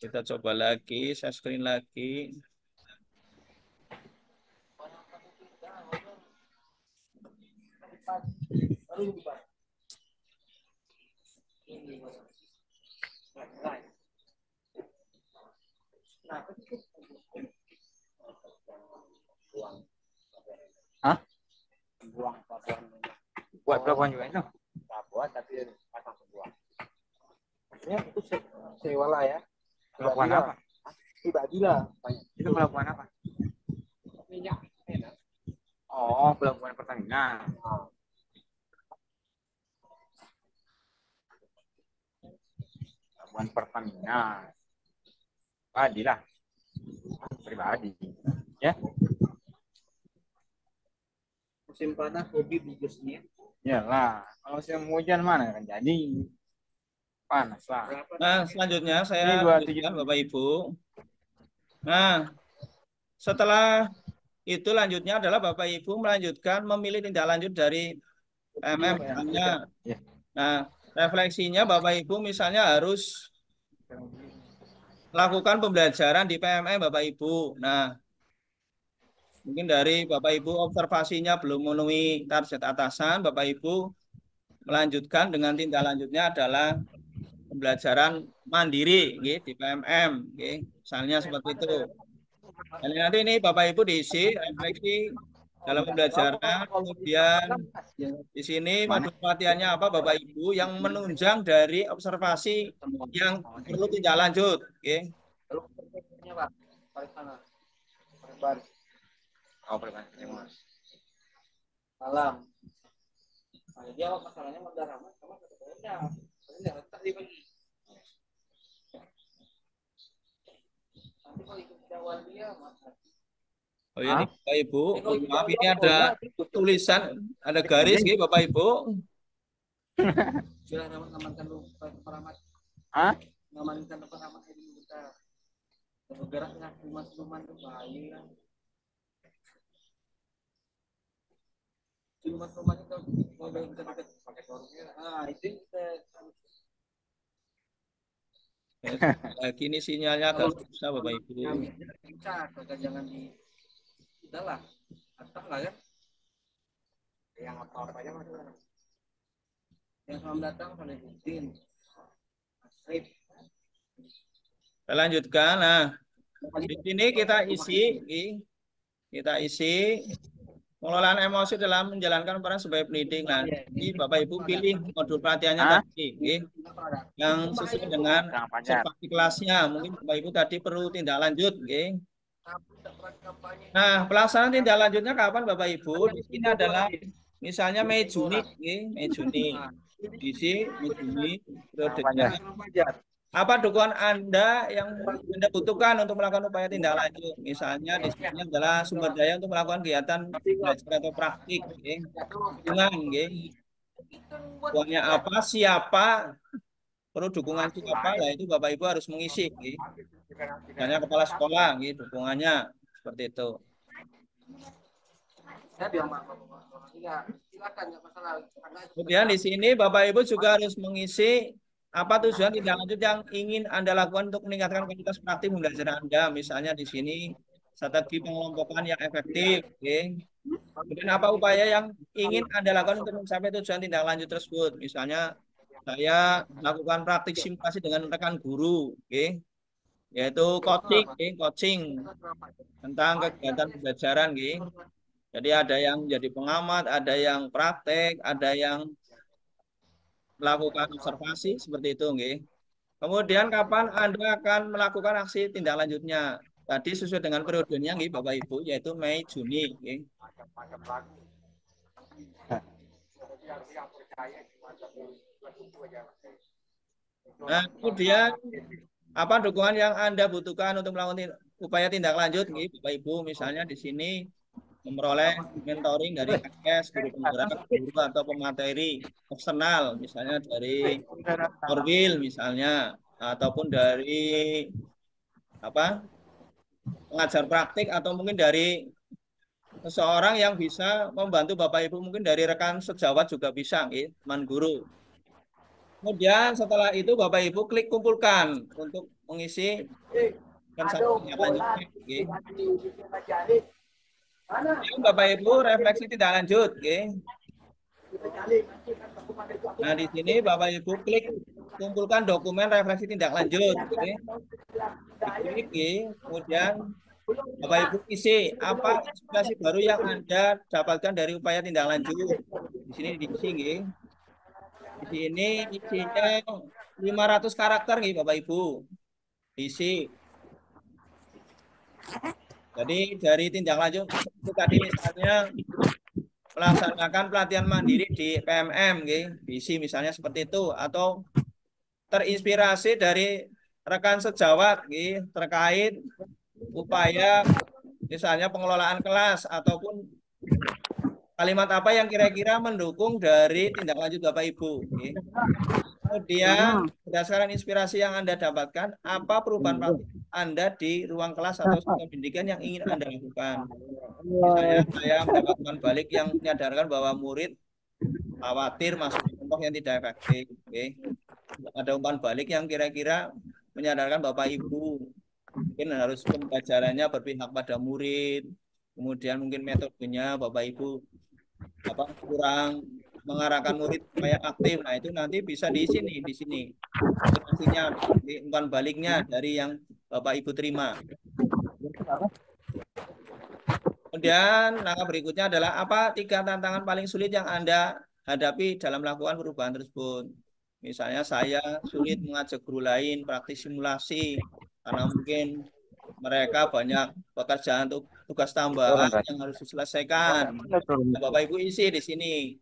Kita coba lagi, saya screen lagi. Hah? Buat pelabuhan juga itu? Buat tapi pasang sebuah. Ini itu sewa lah ya. Pelabuhan apa? Pribadi lah. Itu pelabuhan apa? Minyak. Oh, pelabuhan Pertamina. Pelabuhan Pertamina. Pribadi lah. Pribadi. Ya. Musim panas hobi bungkusnya. Iyalah, kalau musim hujan mana kan jadi panas lah. Nah, selanjutnya saya Ini 27. lanjutkan Bapak Ibu. Nah, setelah itu lanjutnya adalah Bapak Ibu melanjutkan memilih tindak lanjut dari PMM. Ya. Nah, refleksinya Bapak Ibu misalnya harus melakukan pembelajaran di PMM Bapak Ibu. Nah, mungkin dari Bapak Ibu observasinya belum memenuhi target atasan, Bapak Ibu melanjutkan dengan tindak lanjutnya adalah pembelajaran mandiri di PMM. Misalnya seperti itu. Dan nanti ini Bapak Ibu diisi refleksi dalam pembelajaran, kemudian di sini modul pelatihannya apa Bapak Ibu yang menunjang dari observasi yang perlu tindak lanjut. Oh, perbankannya Mas. Malam. Nah, dia masalahnya modal ramah sama ketemunya. Enggak tadi pagi. Nanti kalau ikut jawab dia Mas. Oh ya, nih, Bapak Ibu, maaf ini ada tulisan, ada garis, Bapak Ibu. Sudah ngamankan lu peramat. Hah? Ngamankan peramat ini kita. Bergerak dengan rumah-rumah itu bahaya. Rumah-rumah itu mau dekat-dekat pakai sorumnya. Nah, itu kita lagi ini sinyalnya agak susah Bapak Ibu. bisa, jangan di udahlah, atap lah ya. Yang motor aja mas. Yang selamat datang pada Justin. Strip. Kita lanjutkan. Nah, di sini kita isi pengelolaan emosi dalam menjalankan peran sebagai pendidik. Nah, ini Bapak Ibu pilih modul pelatihannya tadi, yang sesuai dengan observasi kelasnya. Mungkin Bapak Ibu tadi perlu tindak lanjut, Nah, pelaksanaan tindak lanjutnya kapan Bapak Ibu? Di sini adalah misalnya Mei Juni, Mei Juni. Diisi Mei Juni periodenya. Apa dukungan Anda yang Anda butuhkan untuk melakukan upaya tindak lanjut? Misalnya di sini adalah sumber daya untuk melakukan kegiatan belajar atau praktik. Dukungan, uangnya apa, siapa, perlu dukungan siapa, lah itu Bapak Ibu harus mengisi. Gitu. Misalnya kepala sekolah, gitu, dukungannya seperti itu. Kemudian di sini Bapak Ibu juga harus mengisi apa tujuan tindak lanjut yang ingin Anda lakukan untuk meningkatkan kualitas praktik pembelajaran Anda. Misalnya di sini strategi pengelompokan yang efektif. Okay. Kemudian apa upaya yang ingin Anda lakukan untuk mencapai tujuan tindak lanjut tersebut. Misalnya saya melakukan praktik simulasi dengan rekan guru. Okay. Yaitu coaching, okay. Coaching tentang kegiatan pembelajaran. Okay. Jadi ada yang jadi pengamat, ada yang praktek, ada yang melakukan observasi seperti itu, nggih. Kemudian kapan Anda akan melakukan aksi tindak lanjutnya? Tadi sesuai dengan periodenya, nggih, Bapak Ibu, yaitu Mei Juni, nggih. Nah, kemudian apa dukungan yang Anda butuhkan untuk melakukan upaya tindak lanjut, nggih, Bapak Ibu? Misalnya di sini memperoleh mentoring dari KS, guru penggerak, guru atau pemateri eksternal, misalnya dari Orwil misalnya, ataupun dari apa pengajar praktik, atau mungkin dari seseorang yang bisa membantu Bapak Ibu, mungkin dari rekan sejawat juga bisa, teman guru. Kemudian setelah itu Bapak Ibu klik kumpulkan untuk mengisi rencana lanjutnya. Ini Bapak Ibu refleksi tidak lanjut, Nah di sini Bapak Ibu klik kumpulkan dokumen refleksi tindak lanjut, Klik, kemudian Bapak Ibu isi apa inspirasi baru yang Anda dapatkan dari upaya tindak lanjut. Di sini diisi, Di sini isinya 500 karakter, Bapak Ibu. Isi. Jadi dari tindak lanjut itu tadi misalnya melaksanakan pelatihan mandiri di PMM, diisi misalnya seperti itu, atau terinspirasi dari rekan sejawat terkait upaya misalnya pengelolaan kelas, ataupun kalimat apa yang kira-kira mendukung dari tindak lanjut Bapak Ibu. Kemudian berdasarkan inspirasi yang Anda dapatkan, apa perubahan praktik Anda di ruang kelas atau sistem pendidikan yang ingin Anda lakukan. Misalnya saya mendapatkan balik yang menyadarkan bahwa murid khawatir masuk kelompok yang tidak efektif. Ada umpan balik yang kira-kira menyadarkan Bapak Ibu mungkin harus pembelajarannya berpihak pada murid, kemudian mungkin metodenya Bapak Ibu kurang mengarahkan murid supaya aktif. Nah, itu nanti bisa di sini, inspirasinya, umpan baliknya dari yang Bapak Ibu terima. Kemudian langkah berikutnya adalah apa 3 tantangan paling sulit yang Anda hadapi dalam melakukan perubahan tersebut. Misalnya saya sulit mengajak guru lain praktik simulasi karena mungkin mereka banyak pekerjaan untuk tugas tambahan yang harus diselesaikan. Nah, Bapak Ibu isi di sini.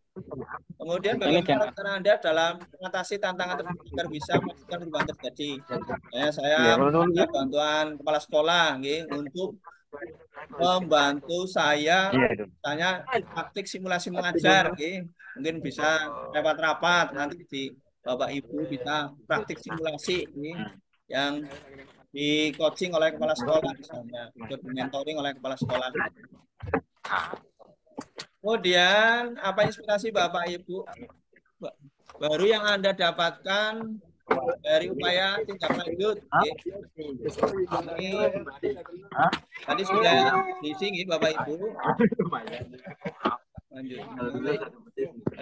Kemudian bagaimana cara Anda dalam mengatasi tantangan tersebut agar bisa memastikan perubahan terjadi. Saya minta bantuan kepala sekolah untuk membantu saya misalnya praktik simulasi mengajar, mungkin bisa lewat rapat nanti di Bapak Ibu bisa praktik simulasi yang di coaching oleh kepala sekolah misalnya, di mentoring oleh kepala sekolah. Kemudian apa inspirasi Bapak Ibu baru yang Anda dapatkan dari upaya tindak lanjut? Tadi sudah diisi Bapak Ibu. Lanjut.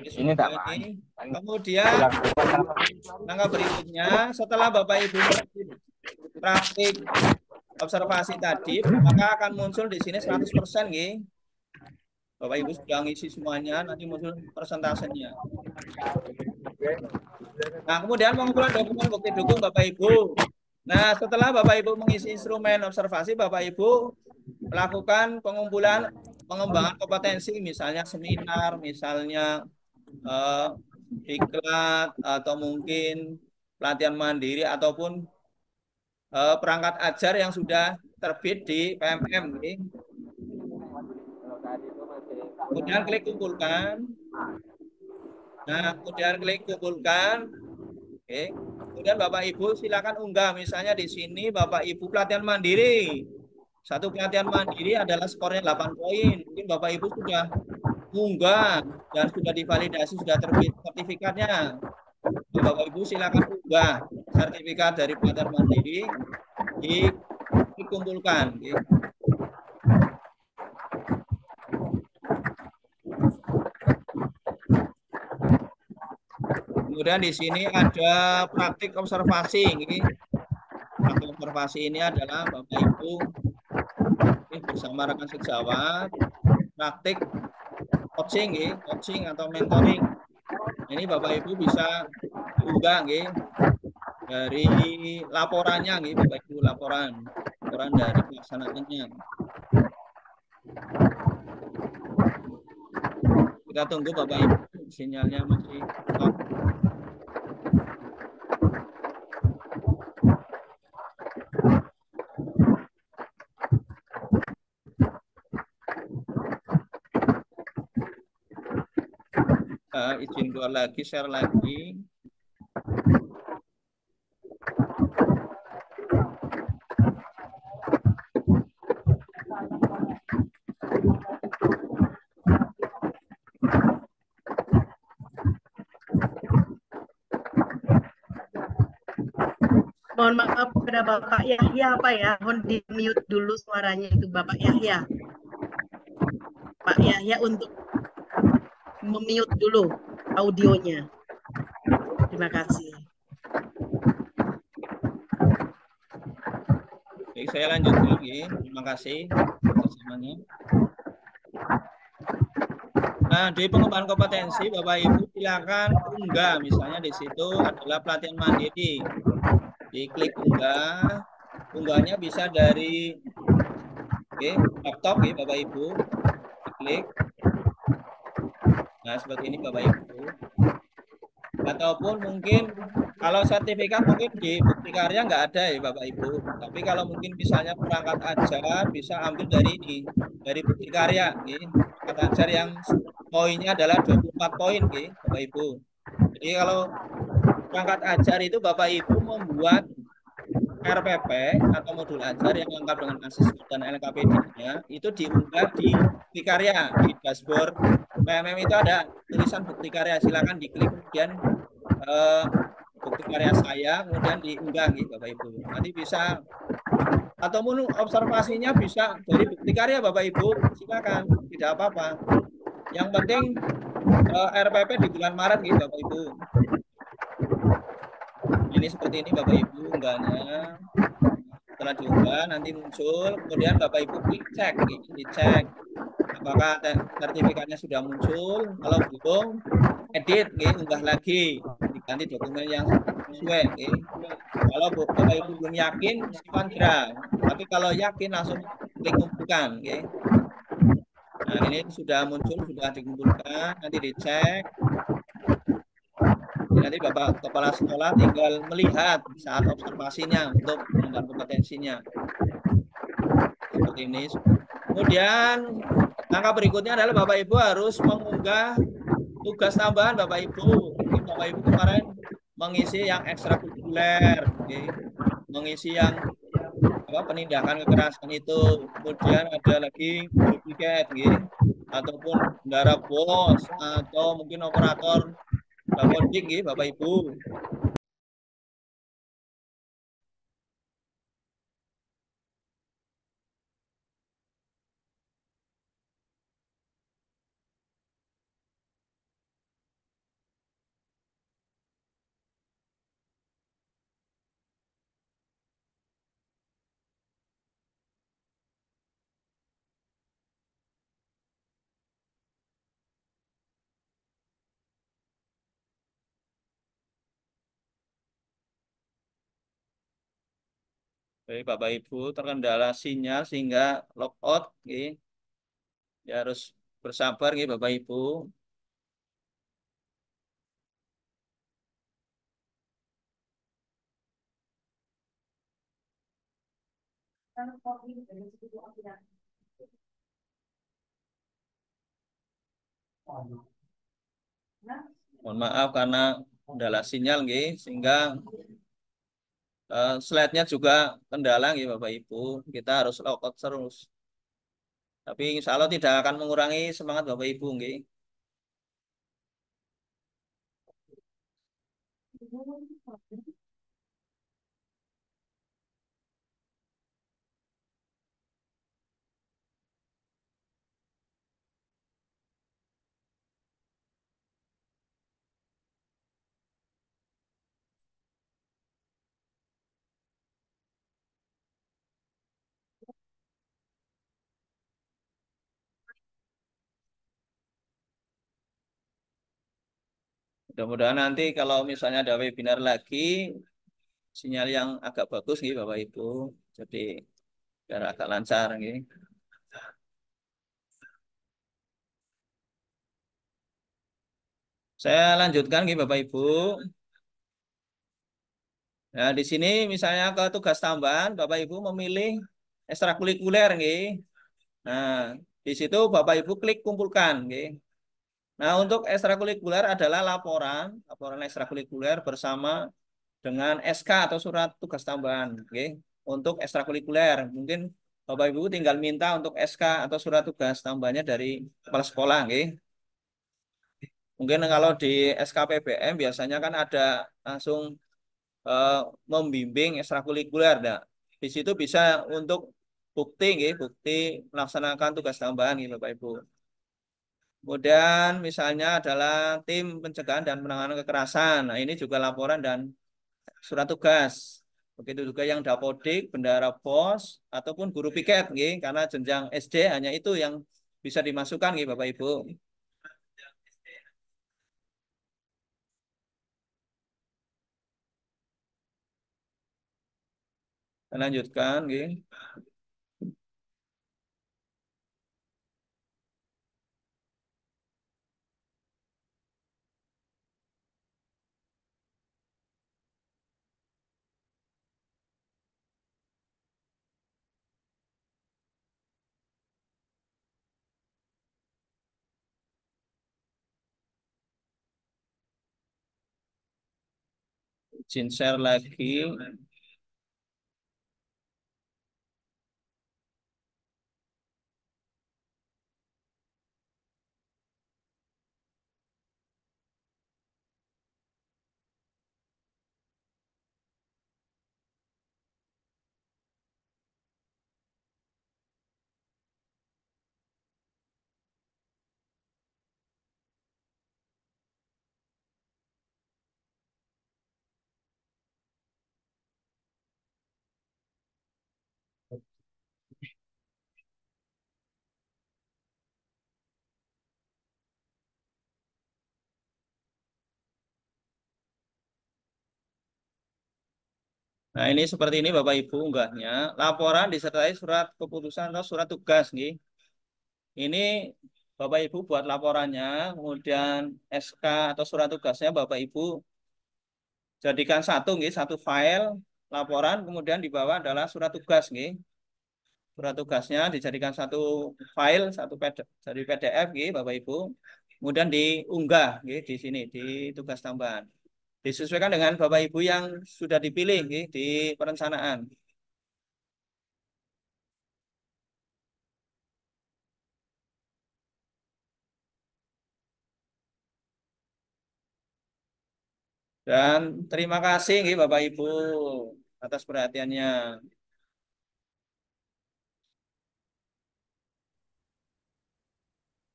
Ini ini. Kemudian langkah berikutnya setelah Bapak Ibu praktik observasi tadi, maka akan muncul di sini 100%, Bapak Ibu sudah ngisi semuanya, nanti muncul persentasenya. Nah, kemudian pengumpulan dokumen bukti dukung Bapak Ibu. Nah, setelah Bapak Ibu mengisi instrumen observasi, Bapak Ibu melakukan pengumpulan pengembangan kompetensi, misalnya seminar, misalnya diklat, atau mungkin pelatihan mandiri, ataupun perangkat ajar yang sudah terbit di PMM. Kemudian klik kumpulkan. Nah, kemudian klik kumpulkan. Kemudian Bapak Ibu silakan unggah. Misalnya di sini Bapak Ibu pelatihan mandiri. Satu pelatihan mandiri adalah skornya 8 poin. Mungkin Bapak Ibu sudah unggah dan sudah divalidasi, sudah terbit sertifikatnya. Nah, Bapak Ibu silakan unggah sertifikat dari pelatihan mandiri dikumpulkan. Kemudian di sini ada praktik observasi. Praktik observasi ini adalah Bapak Ibu bersama rekan sejawat praktik coaching atau mentoring. Ini Bapak Ibu bisa diunggah dari laporannya Bapak Ibu, laporan dari pelaksanaannya. Kita tunggu Bapak Ibu, sinyalnya masih stop. Izin keluar lagi, share lagi. Mohon maaf kepada Bapak Yahya apa ya, mohon di mute dulu suaranya itu Bapak Yahya. Pak Yahya untuk memute dulu audionya. Terima kasih. Baik, saya lanjutkan. Terima kasih kerjasamanya. Nah, di pengembangan kompetensi Bapak Ibu silakan unggah. Misalnya di situ adalah pelatihan mandiri. Diklik unggah. Unggahnya bisa dari laptop Bapak Ibu. Diklik. Nah, seperti ini Bapak Ibu. Ataupun mungkin kalau sertifikat mungkin di bukti karya nggak ada Bapak Ibu. Tapi kalau mungkin misalnya perangkat ajar bisa ambil dari ini, dari bukti karya. Perangkat ajar yang poinnya adalah 24 poin Bapak Ibu. Jadi kalau perangkat ajar itu Bapak Ibu membuat RPP atau modul ajar yang lengkap dengan asesmen dan LKPD-nya itu diunggah di bukti karya di dashboard PMM itu ada tulisan bukti karya, silakan diklik kemudian bukti karya saya kemudian diunggah Bapak Ibu. Nanti bisa ataupun observasinya bisa dari bukti karya Bapak Ibu, silakan, tidak apa-apa. Yang penting RPP di bulan Maret Bapak Ibu. Ini seperti ini Bapak Ibu unggahnya. Setelah diunggah nanti muncul, kemudian Bapak Ibu klik cek, dicek apakah sertifikatnya sudah muncul. Kalau belum, edit, unggah lagi, diganti dokumen yang sesuai. Kalau Bapak Ibu belum yakin, simpan draft. Tapi kalau yakin langsung klik kumpulkan. Nah ini sudah muncul, sudah dikumpulkan, nanti dicek. Nanti Bapak Kepala Sekolah tinggal melihat saat observasinya untuk pengembangan kompetensinya. Seperti ini. Kemudian langkah berikutnya adalah Bapak Ibu harus mengunggah tugas tambahan Bapak Ibu. Bapak Ibu kemarin mengisi yang ekstrakurikuler, mengisi yang penindakan kekerasan itu. Kemudian ada lagi guru piket, ataupun bendara bos, atau mungkin operator Bapak Ibu. Baik, Bapak Ibu terkendala sinyal sehingga logout, ya harus bersabar Bapak Ibu. Mohon maaf karena kendala sinyal sehingga Slide-nya juga kendala ya Bapak Ibu. Kita harus logout terus. Tapi insya Allah tidak akan mengurangi semangat Bapak Ibu nggih. Mudah-mudahan nanti kalau misalnya ada webinar lagi, sinyal yang agak bagus nih Bapak Ibu. Jadi biar agak lancar nih. Saya lanjutkan nih Bapak Ibu. Nah, di sini misalnya ke tugas tambahan, Bapak Ibu memilih ekstrakurikuler nih. Nah, di situ Bapak Ibu klik kumpulkan nih. Nah, untuk ekstrakurikuler adalah laporan ekstrakurikuler bersama dengan SK atau surat tugas tambahan, oke. Untuk ekstrakurikuler, mungkin Bapak Ibu tinggal minta untuk SK atau surat tugas tambahannya dari kepala sekolah, oke. Mungkin kalau di SKPBM biasanya kan ada langsung eh, membimbing ekstrakurikuler, nah. Di situ bisa untuk bukti, oke, bukti melaksanakan tugas tambahan, gitu, Bapak Ibu. Kemudian misalnya adalah tim pencegahan dan penanganan kekerasan. Nah, ini juga laporan dan surat tugas. Begitu juga yang dapodik, bendahara pos, ataupun guru piket, nggih, karena jenjang SD hanya itu yang bisa dimasukkan, nggih, Bapak Ibu. Kita lanjutkan, nggih. Izin share lagi. Nah, ini seperti ini Bapak Ibu unggahnya. Laporan disertai surat keputusan atau surat tugas, nggih. Ini Bapak Ibu buat laporannya, kemudian SK atau surat tugasnya Bapak Ibu jadikan satu, nggih, satu file laporan, kemudian di bawah adalah surat tugas, nggih. Surat tugasnya dijadikan satu file, dari PDF, nggih, Bapak Ibu. Kemudian diunggah, nggih, di sini di tugas tambahan. Disesuaikan dengan Bapak Ibu yang sudah dipilih, nggih, di perencanaan. Dan terima kasih, nggih, Bapak Ibu atas perhatiannya.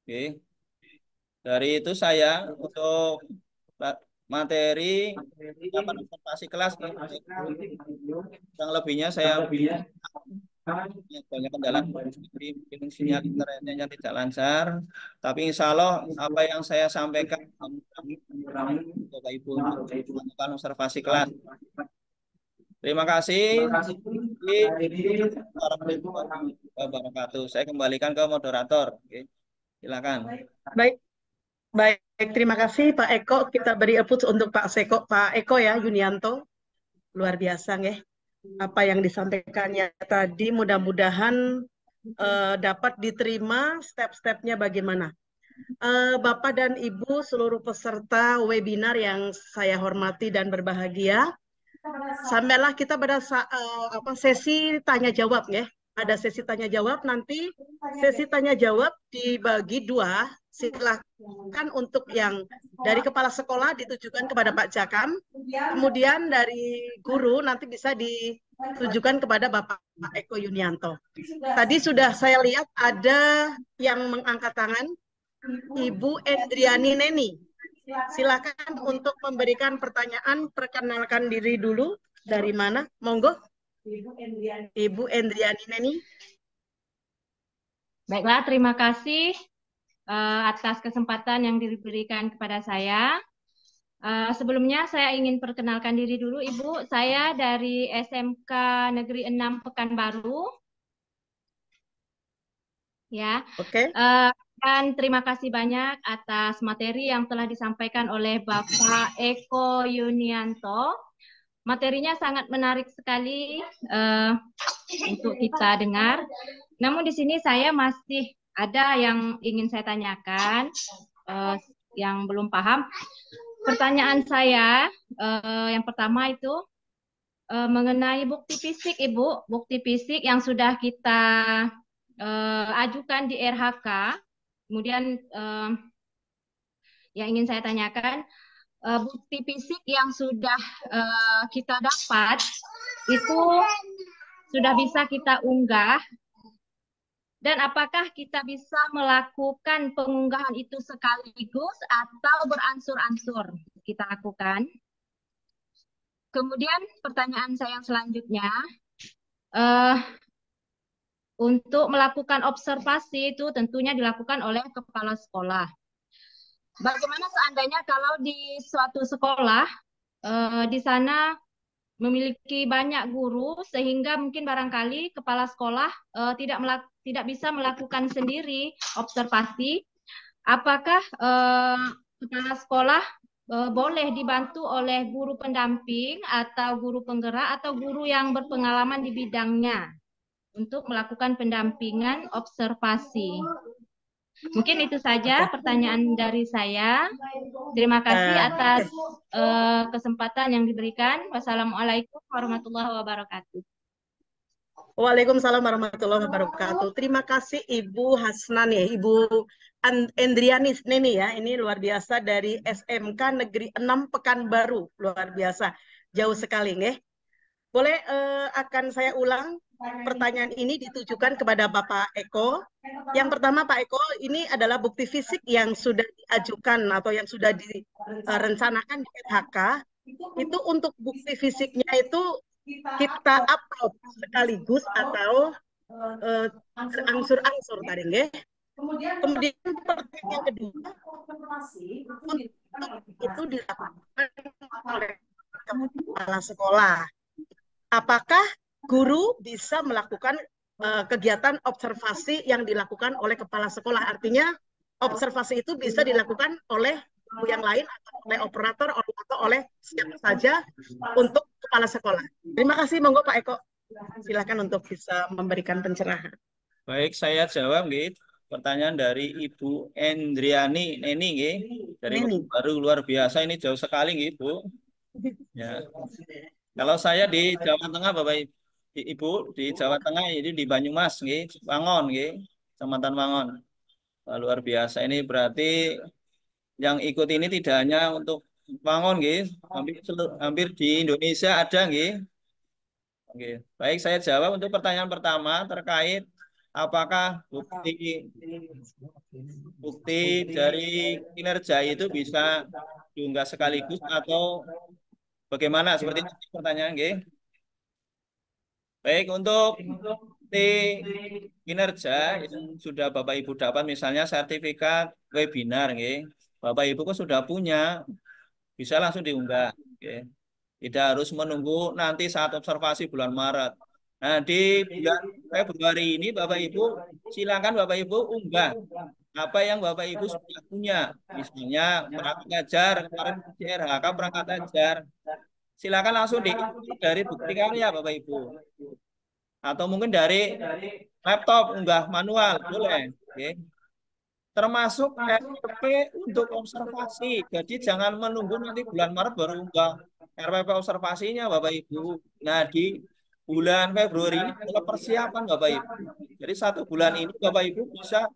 Oke. Dari itu saya untuk materi dapat observasi kelas, yang lebihnya saya banyak kendala, jadi mungkin sinyal internetnya yang tidak lancar. Tapi insya Allah apa yang saya sampaikan Bapak Ibu untuk melakukan observasi kelas. Terima kasih. Warahmatullahi wabarakatuh. Saya kembalikan ke moderator. Oke. Silakan. Baik, baik. Terima kasih Pak Eko. Kita beri applause untuk Pak Eko ya Yunianto. Luar biasa nggih. Apa yang disampaikannya tadi mudah-mudahan dapat diterima step-stepnya bagaimana. Bapak dan Ibu seluruh peserta webinar yang saya hormati dan berbahagia, sampailah kita pada sesi tanya jawab ya. Ada sesi tanya jawab, nanti sesi tanya jawab dibagi dua. Silakan untuk yang dari kepala sekolah ditujukan kepada Pak Jakam, kemudian dari guru nanti bisa ditujukan kepada Bapak Eko Yunianto. Tadi sudah saya lihat ada yang mengangkat tangan, Ibu Endriani Neni. Silakan untuk memberikan pertanyaan, perkenalkan diri dulu. Dari mana? Monggo. Ibu Endriani Neni. Baiklah, terima kasih atas kesempatan yang diberikan kepada saya. Sebelumnya saya ingin perkenalkan diri dulu, Ibu. Saya dari SMK Negeri 6 Pekanbaru. Ya. Oke. Dan terima kasih banyak atas materi yang telah disampaikan oleh Bapak Eko Yunianto. Materinya sangat menarik sekali untuk kita dengar. Namun di sini saya masih ada yang ingin saya tanyakan, yang belum paham. Pertanyaan saya yang pertama itu mengenai bukti fisik, Ibu. Bukti fisik yang sudah kita ajukan di RHK. Kemudian yang ingin saya tanyakan, bukti fisik yang sudah kita dapat itu sudah bisa kita unggah, dan apakah kita bisa melakukan pengunggahan itu sekaligus atau beransur-ansur kita lakukan? Kemudian pertanyaan saya yang selanjutnya, untuk melakukan observasi itu tentunya dilakukan oleh kepala sekolah. Bagaimana seandainya kalau di suatu sekolah di sana memiliki banyak guru sehingga mungkin barangkali kepala sekolah tidak bisa melakukan sendiri observasi, apakah kepala sekolah boleh dibantu oleh guru pendamping atau guru penggerak atau guru yang berpengalaman di bidangnya untuk melakukan pendampingan observasi? Mungkin itu saja pertanyaan dari saya. Terima kasih atas kesempatan yang diberikan. Wassalamualaikum warahmatullahi wabarakatuh. Waalaikumsalam warahmatullahi wabarakatuh. Terima kasih Ibu Hasnan ya, Ibu Endriani Neni ya. Ini luar biasa dari SMK Negeri 6 Pekanbaru. Luar biasa. Jauh sekali ya. Boleh akan saya ulang, pertanyaan ini ditujukan kepada Bapak Eko. Yang pertama Pak Eko, ini adalah bukti fisik yang sudah diajukan atau yang sudah direncanakan di RHK. Itu untuk bukti fisiknya itu kita upload sekaligus atau berangsur-angsur tadi nggih. Kemudian pertanyaan kedua, itu dilakukan oleh kepala sekolah. Apakah guru bisa melakukan kegiatan observasi yang dilakukan oleh kepala sekolah? Artinya observasi itu bisa dilakukan oleh guru yang lain atau oleh operator atau oleh siapa saja untuk kepala sekolah. Terima kasih, monggo Pak Eko. Silakan untuk bisa memberikan pencerahan. Baik, saya jawab gitu. Pertanyaan dari Ibu Endriani Neni nggih. Dari baru luar biasa, ini jauh sekali nggih, Bu. Ya. Kalau saya di Jawa Tengah, Bapak Ibu, di Jawa Tengah ini di Banyumas nggih, Wangon nggih, Kecamatan Wangon. Wah, luar biasa, ini berarti yang ikut ini tidak hanya untuk Wangon nggih, hampir di Indonesia ada nggih. Oke. Baik, saya jawab untuk pertanyaan pertama terkait apakah bukti dari kinerja itu bisa diunggah sekaligus atau bagaimana? Seperti itu pertanyaan, nggih. Baik, untuk bukti kinerja yang sudah Bapak Ibu dapat, misalnya sertifikat webinar, nggih. Bapak Ibu kok sudah punya, bisa langsung diunggah, nggih. Tidak harus menunggu nanti saat observasi bulan Maret. Nah, di bulan Februari ini Bapak Ibu silakan Bapak Ibu unggah apa yang Bapak Ibu sudah punya. Misalnya perangkat ajar, kemarin di RHK perangkat ajar. Silakan langsung dari bukti karya Bapak Ibu. Atau mungkin dari laptop unggah manual, boleh. Oke. termasuk RPP untuk observasi. Jadi jangan menunggu nanti bulan Maret baru unggah RPP observasinya, Bapak Ibu. Nah, di bulan Februari ini adalah persiapan, Bapak Ibu. Jadi 1 bulan ini Bapak Ibu bisa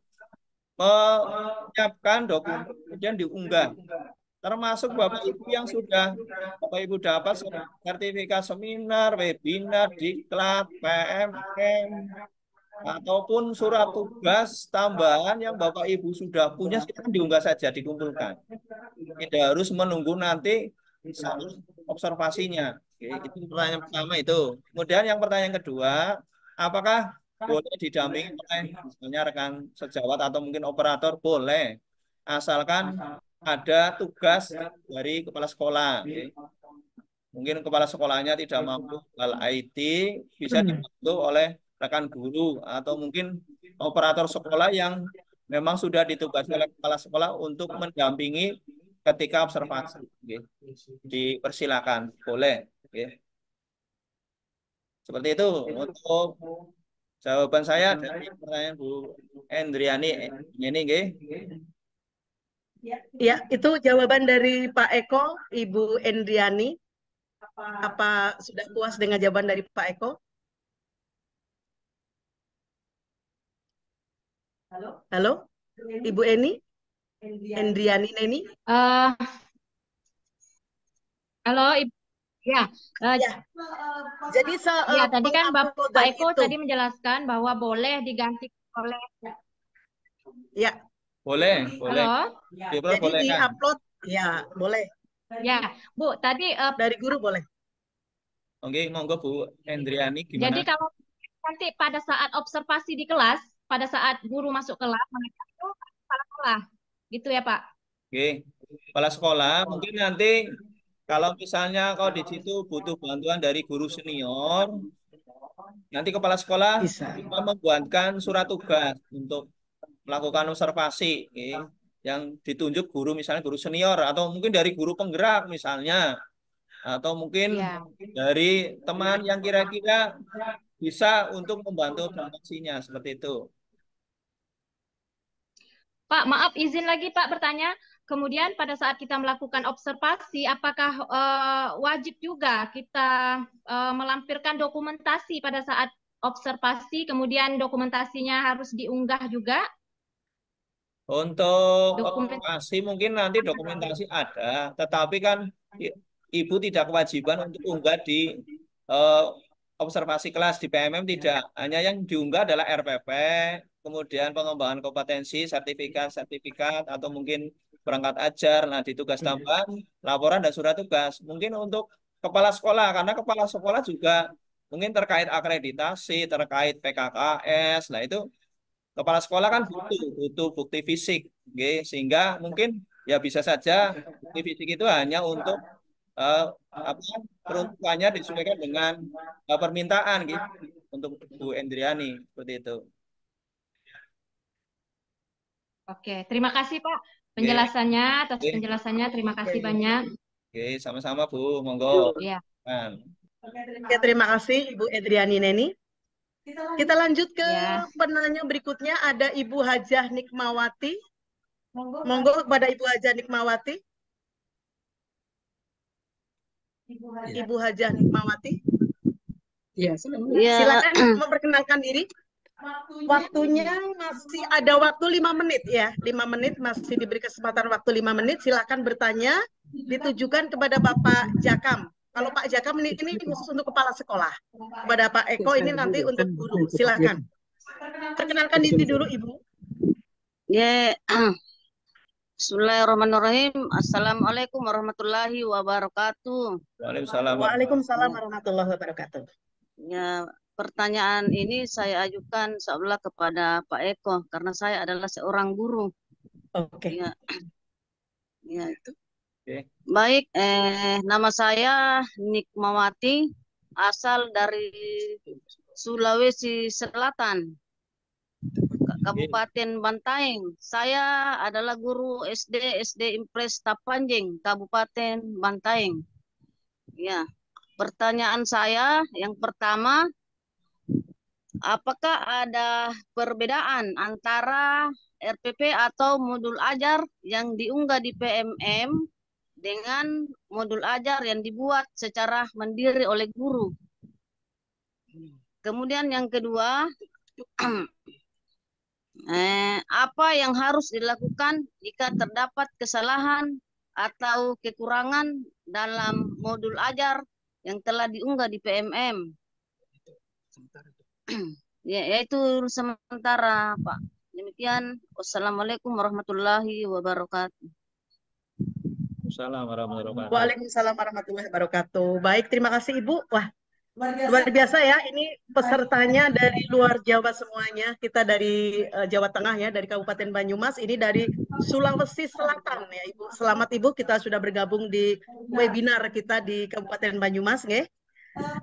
menyiapkan dokumen kemudian diunggah. Termasuk Bapak Ibu yang sudah Bapak Ibu dapat sertifikat seminar, webinar, diklat, PMM, ataupun surat tugas tambahan yang Bapak Ibu sudah punya, silakan diunggah saja, dikumpulkan. Tidak harus menunggu nanti saat observasinya. Oke, itu pertanyaan pertama itu. Kemudian yang pertanyaan kedua, apakah boleh didampingi oleh misalnya rekan sejawat atau mungkin operator? Boleh, asalkan ada tugas dari kepala sekolah. Oke. Mungkin kepala sekolahnya tidak mampu hal IT, bisa dibantu oleh rekan guru atau mungkin operator sekolah yang memang sudah ditugasi oleh kepala sekolah untuk mendampingi ketika observasi. Oke. Dipersilakan, boleh. Oke. Seperti itu untuk jawaban saya dari pertanyaan Bu Endriani. Ini, nggih. Ya, itu jawaban dari Pak Eko, Ibu Endriani. Apa sudah puas dengan jawaban dari Pak Eko? Halo, Ibu Eni? Endriani Neni? Halo, Ibu. Ya, Ya. Jadi ya tadi kan Bapak penguploadan Eko itu. tadi menjelaskan bahwa boleh diganti oleh. Ya, Boleh, boleh. Halo. jadi Diperbolehkan. di-upload, ya boleh. Ya, Bu, tadi Dari guru boleh. Oke, monggo Bu Endriani, gimana? jadi kalau nanti pada saat observasi di kelas, pada saat guru masuk kelas, mereka itu kepala sekolah, gitu ya Pak? Oke, kepala sekolah mungkin nanti kalau misalnya kalau di situ butuh bantuan dari guru senior, nanti kepala sekolah Bisa. bisa membuatkan surat tugas untuk melakukan observasi, oke, yang ditunjuk guru misalnya guru senior atau mungkin dari guru penggerak misalnya, atau mungkin Ya. dari teman yang kira-kira bisa untuk membantu observasinya seperti itu. Pak, maaf izin lagi Pak bertanya. Kemudian pada saat kita melakukan observasi, apakah wajib juga kita melampirkan dokumentasi pada saat observasi, kemudian dokumentasinya harus diunggah juga? Untuk Dokumen. observasi mungkin nanti dokumentasi ada, tetapi kan Ibu tidak kewajiban untuk unggah di eh, observasi kelas di PMM, tidak. Hanya yang diunggah adalah RPP, kemudian pengembangan kompetensi, sertifikat, atau mungkin berangkat ajar. Nah, di tugas tambahan, laporan dan surat tugas. Mungkin untuk kepala sekolah, karena kepala sekolah juga mungkin terkait akreditasi, terkait PKKS. Nah, itu kepala sekolah kan butuh bukti fisik, oke? Sehingga mungkin ya bisa saja bukti fisik itu hanya untuk apa peruntukannya disesuaikan dengan permintaan gitu untuk Bu Endriani seperti itu. Oke, terima kasih Pak penjelasannya, atas penjelasannya. Terima kasih banyak. Oke, sama-sama Bu, monggo. Ya. Oke, terima kasih Ibu Endriani Neni. Kita lanjut ke penanya berikutnya, ada Ibu Hajah Nikmawati. Monggo kepada Ibu Hajah Nikmawati. Ibu Hajah Nikmawati. Ya, silakan memperkenalkan diri. Waktunya masih ada waktu 5 menit ya. 5 menit, masih diberi kesempatan waktu 5 menit. Silakan bertanya, ditujukan kepada Bapak Jakam. Kalau Pak Jakam ini khusus untuk kepala sekolah. Kepada Pak Eko ini nanti untuk guru. Silakan. Perkenalkan diri dulu Ibu. Ya. Bismillahirrahmanirrahim. Assalamualaikum warahmatullahi wabarakatuh. Waalaikumsalam warahmatullahi wabarakatuh. Ya, pertanyaan ini saya ajukan seolah kepada Pak Eko karena saya adalah seorang guru. Oke. Ya itu. Baik, nama saya Nikmawati, asal dari Sulawesi Selatan, Kabupaten Bantaeng. Saya adalah guru SD Impres Tapanjing, Kabupaten Bantaeng. Ya, pertanyaan saya yang pertama, apakah ada perbedaan antara RPP atau modul ajar yang diunggah di PMM dengan modul ajar yang dibuat secara mandiri oleh guru. Kemudian yang kedua, apa yang harus dilakukan jika terdapat kesalahan atau kekurangan dalam modul ajar yang telah diunggah di PMM? Ya, yaitu sementara, Pak. Demikian. Wassalamualaikum warahmatullahi wabarakatuh. Assalamualaikum warahmatullahi wabarakatuh. Waalaikumsalam warahmatullahi wabarakatuh. Baik, terima kasih Ibu. Wah, luar biasa ya. Ini pesertanya dari luar Jawa semuanya. Kita dari Jawa Tengah ya, dari Kabupaten Banyumas. Ini dari Sulawesi Selatan ya Ibu. Selamat Ibu, kita sudah bergabung di webinar kita di Kabupaten Banyumas nggih.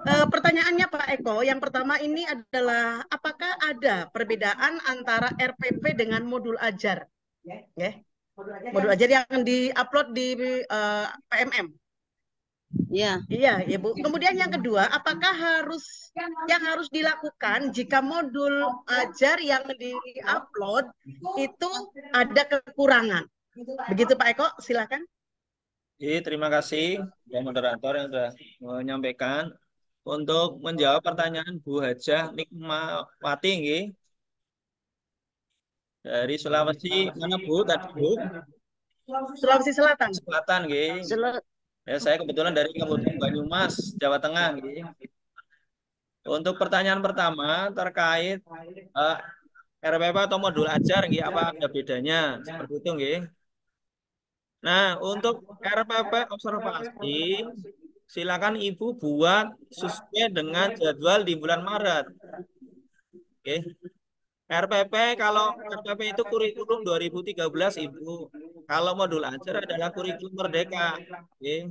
Pertanyaannya Pak Eko, yang pertama ini adalah apakah ada perbedaan antara RPP dengan modul ajar? Ya. Modul ajar yang di-upload di PMM. Ya. Iya, Ibu. Kemudian yang kedua, apakah yang harus dilakukan jika modul ajar yang di-upload itu ada kekurangan? Begitu Pak Eko, silakan. Terima kasih Pak moderator yang sudah menyampaikan. Untuk menjawab pertanyaan Bu Hajah Nikmawati nggih. Dari Sulawesi mana Bu tadi Bu? Sulawesi Selatan. Selatan nggih. Ya, saya kebetulan dari Kabupaten Banyumas, Jawa Tengah nggih. Untuk pertanyaan pertama terkait RPP atau modul ajar nggih, apa ada bedanya? Seperti itu nggih. Nah, untuk RPP observasi silakan Ibu buat sesuai dengan jadwal di bulan Maret. Oke. RPP, kalau RPP itu kurikulum 2013 Ibu. Kalau modul ajar adalah kurikulum merdeka. Oke.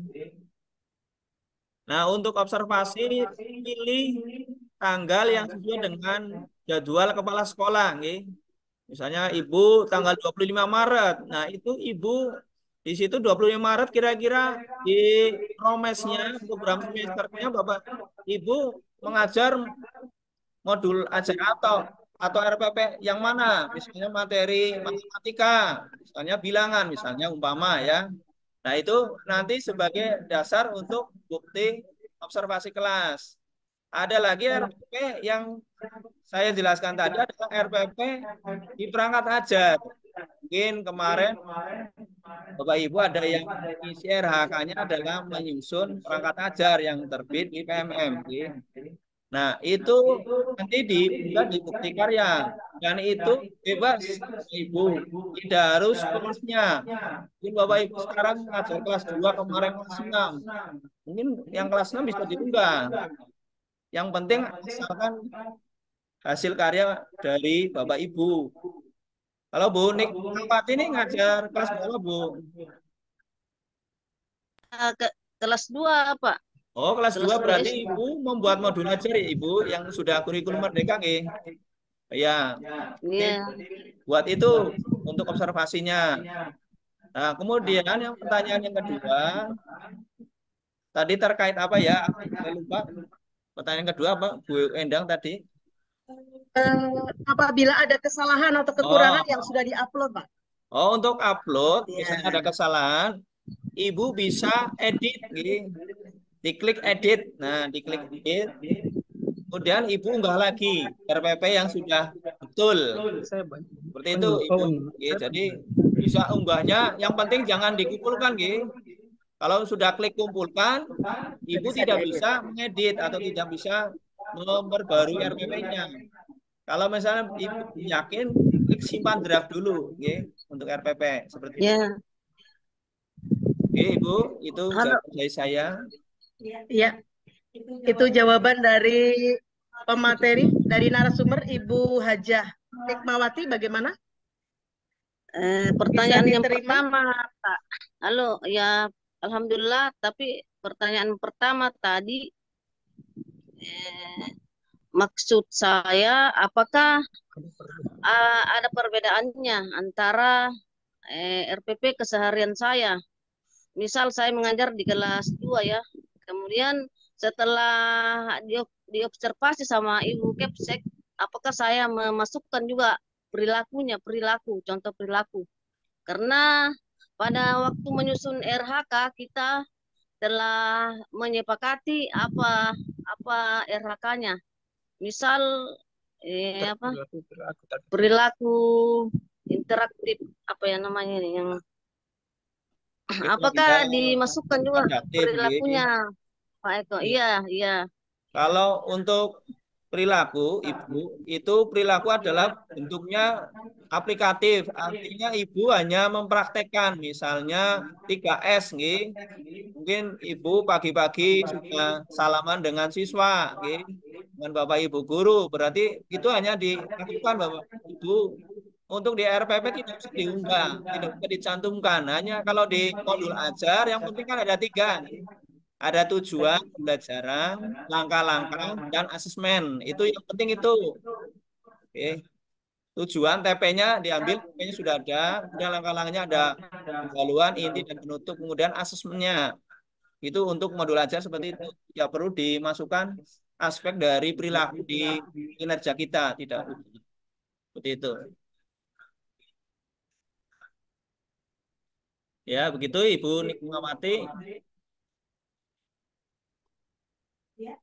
Nah, untuk observasi pilih tanggal yang sesuai dengan jadwal kepala sekolah. Oke. Misalnya Ibu tanggal 25 Maret. Nah, itu Ibu di situ 25 Maret kira-kira di promesnya, program semesternya Bapak Ibu mengajar modul ajar atau RPP yang mana? Misalnya materi matematika, misalnya bilangan, misalnya umpama ya. Nah, itu nanti sebagai dasar untuk bukti observasi kelas. Ada lagi RPP yang saya jelaskan tadi adalah RPP di perangkat ajar. Mungkin kemarin Bapak Ibu ada yang isi RHK-nya adalah menyusun perangkat ajar yang terbit di PMM. Nah, itu nanti dibuat di bukti karya. Dan itu bebas, Ibu. Tidak harus kelasnya. Mungkin Bapak Ibu sekarang ngajar kelas 2, kemarin kelas 6. Mungkin yang kelas 6 bisa diunggah. Yang penting asalkan hasil karya dari Bapak Ibu. Kalau Bu Nikmawati ini ngajar kelas berapa, Bu? Kelas 2, Pak. Oh, kelas 2 berarti Ibu membuat modul ajar ya, Ibu, yang sudah kurikulum merdeka, nggih. Ya. Iya. Buat itu untuk observasinya. Nah, kemudian yang pertanyaan yang kedua, tadi terkait apa ya? Saya lupa. Pertanyaan kedua apa, Bu Endang tadi? Apabila ada kesalahan atau kekurangan yang sudah diupload, Pak. Oh, untuk upload, misalnya ada kesalahan, Ibu bisa edit, diklik edit. Nah, diklik edit. Kemudian Ibu unggah lagi RPP yang sudah betul. Seperti itu, Ibu. Jadi bisa unggahnya, yang penting jangan dikumpulkan, Kalau sudah klik kumpulkan, Ibu tidak bisa mengedit atau tidak bisa memperbarui RPP-nya. Kalau misalnya Ibu yakin, klik simpan draft dulu, untuk RPP seperti itu. Oke, Ibu, itu jawaban dari saya. Iya, itu jawaban dari pemateri, dari narasumber Ibu Hajah Nikmawati. Bagaimana? Pertanyaan yang pertama, Pak. Halo, ya, alhamdulillah. Tapi pertanyaan pertama tadi, maksud saya, apakah ada perbedaannya antara RPP keseharian saya? Misal saya mengajar di kelas 2 ya, kemudian setelah diobservasi sama Ibu Kepsek, apakah saya memasukkan juga perilaku, contoh perilaku. Karena pada waktu menyusun RHK kita telah menyepakati apa RHK-nya. Misal perilaku interaktif, apa ya namanya ini, yang apakah dimasukkan juga perilakunya Pak Eko? Iya. Kalau untuk perilaku, Ibu, itu perilaku adalah bentuknya aplikatif. Artinya Ibu hanya mempraktekkan, misalnya 3S, nggih. Mungkin Ibu pagi-pagi sudah salaman dengan siswa, nggih, dengan Bapak Ibu guru. Berarti itu hanya dilakukan Bapak Ibu. Untuk di RPP tidak bisa diunggah, tidak bisa dicantumkan. Hanya kalau di modul ajar, yang penting kan ada 3. Ada tujuan pembelajaran, langkah-langkah, dan asesmen. Itu yang penting itu. Oke. Tujuan TP-nya diambil, TP-nya sudah ada, kemudian langkah-langkahnya ada pendahuluan, inti, dan penutup, kemudian asesmennya. Itu untuk modul ajar seperti itu. Tidak perlu dimasukkan aspek dari perilaku di kinerja kita, tidak. Seperti itu. Ya, begitu Ibu Nikmawati.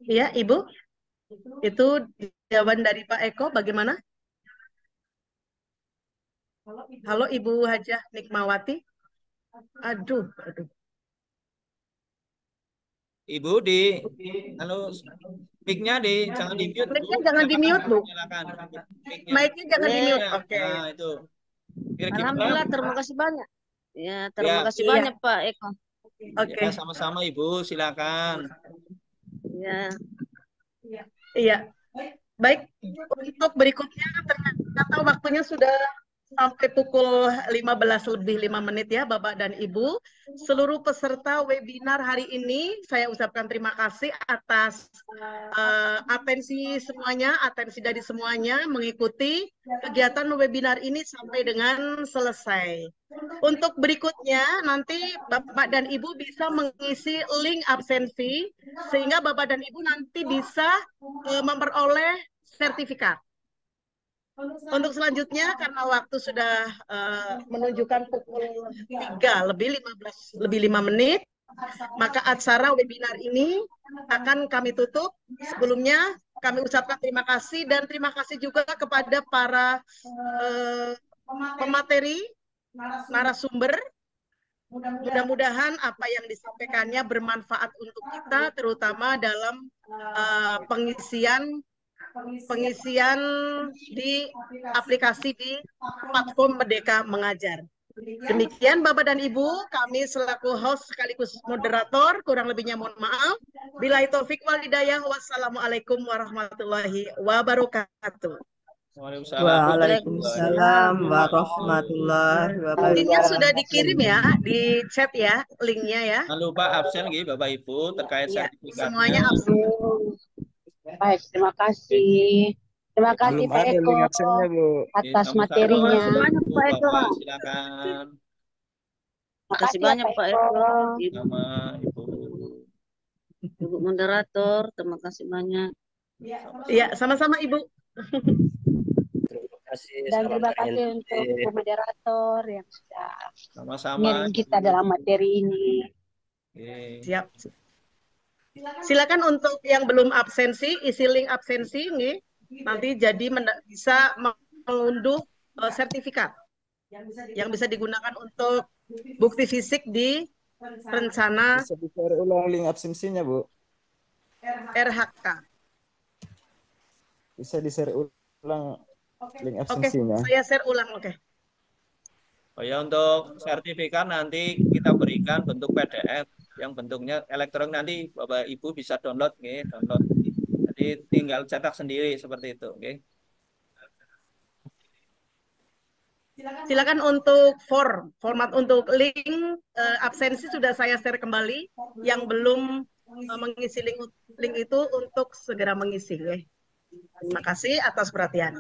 Iya, Ibu. Itu jawaban dari Pak Eko bagaimana? Halo Ibu Hajah Nikmawati. Aduh. Ibu halo, mic-nya jangan di mute. Mic-nya jangan di mute, Bu. Silakan. Mic-nya jangan di mute. Oke. Nah, itu. Alhamdulillah, terima kasih banyak. Ya, terima kasih banyak Pak Eko. Oke. Ya, sama-sama Ibu, silakan. Ya. Iya. Baik, untuk berikutnya ternyata waktunya sudah sampai pukul 15:05 ya Bapak dan Ibu. Seluruh peserta webinar hari ini saya ucapkan terima kasih atas atensi dari semuanya mengikuti kegiatan webinar ini sampai dengan selesai. Untuk berikutnya nanti Bapak dan Ibu bisa mengisi link absensi sehingga Bapak dan Ibu nanti bisa memperoleh sertifikat. Untuk selanjutnya karena waktu sudah menunjukkan pukul 3:15 maka acara webinar ini akan kami tutup. Sebelumnya kami ucapkan terima kasih dan terima kasih juga kepada para pemateri, narasumber. Mudah-mudahan apa yang disampaikannya bermanfaat untuk kita, terutama dalam pengisian di aplikasi di platform Merdeka Mengajar. Demikian Bapak dan Ibu, kami selaku host sekaligus moderator, kurang lebihnya mohon maaf. Billahi taufik wal hidayah, wassalamualaikum warahmatullahi wabarakatuh. Waalaikumsalam warahmatullahi wabarakatuh. Linknya sudah dikirim ya, di chat ya, linknya ya. Jangan lupa absen Bapak Ibu terkait sertifikatnya. Semuanya absen. Baik, terima kasih. Terima kasih Pak Eko atas materinya. Pak Eko. Silakan. Terima kasih banyak Pak Eko. Sama Ibu. Ibu moderator, terima kasih banyak. Iya, sama-sama Ibu. Dan terima kasih untuk Ibu moderator yang sudah sama-sama kita dalam materi ini. Siap. Silakan untuk yang belum absensi, isi link absensi nih. Nanti jadi bisa mengunduh sertifikat yang bisa digunakan untuk bukti fisik di rencana. Bisa di-share ulang link absensinya, Bu? RHK. Bisa di-share ulang link absensinya. Oke, saya share ulang, oke. Oh ya, untuk sertifikat nanti kita berikan bentuk PDF yang bentuknya elektronik, nanti Bapak Ibu bisa download, download. Jadi tinggal cetak sendiri seperti itu, Silakan untuk format untuk link absensi sudah saya share kembali. Yang belum mengisi link itu untuk segera mengisi, Terima kasih atas perhatian.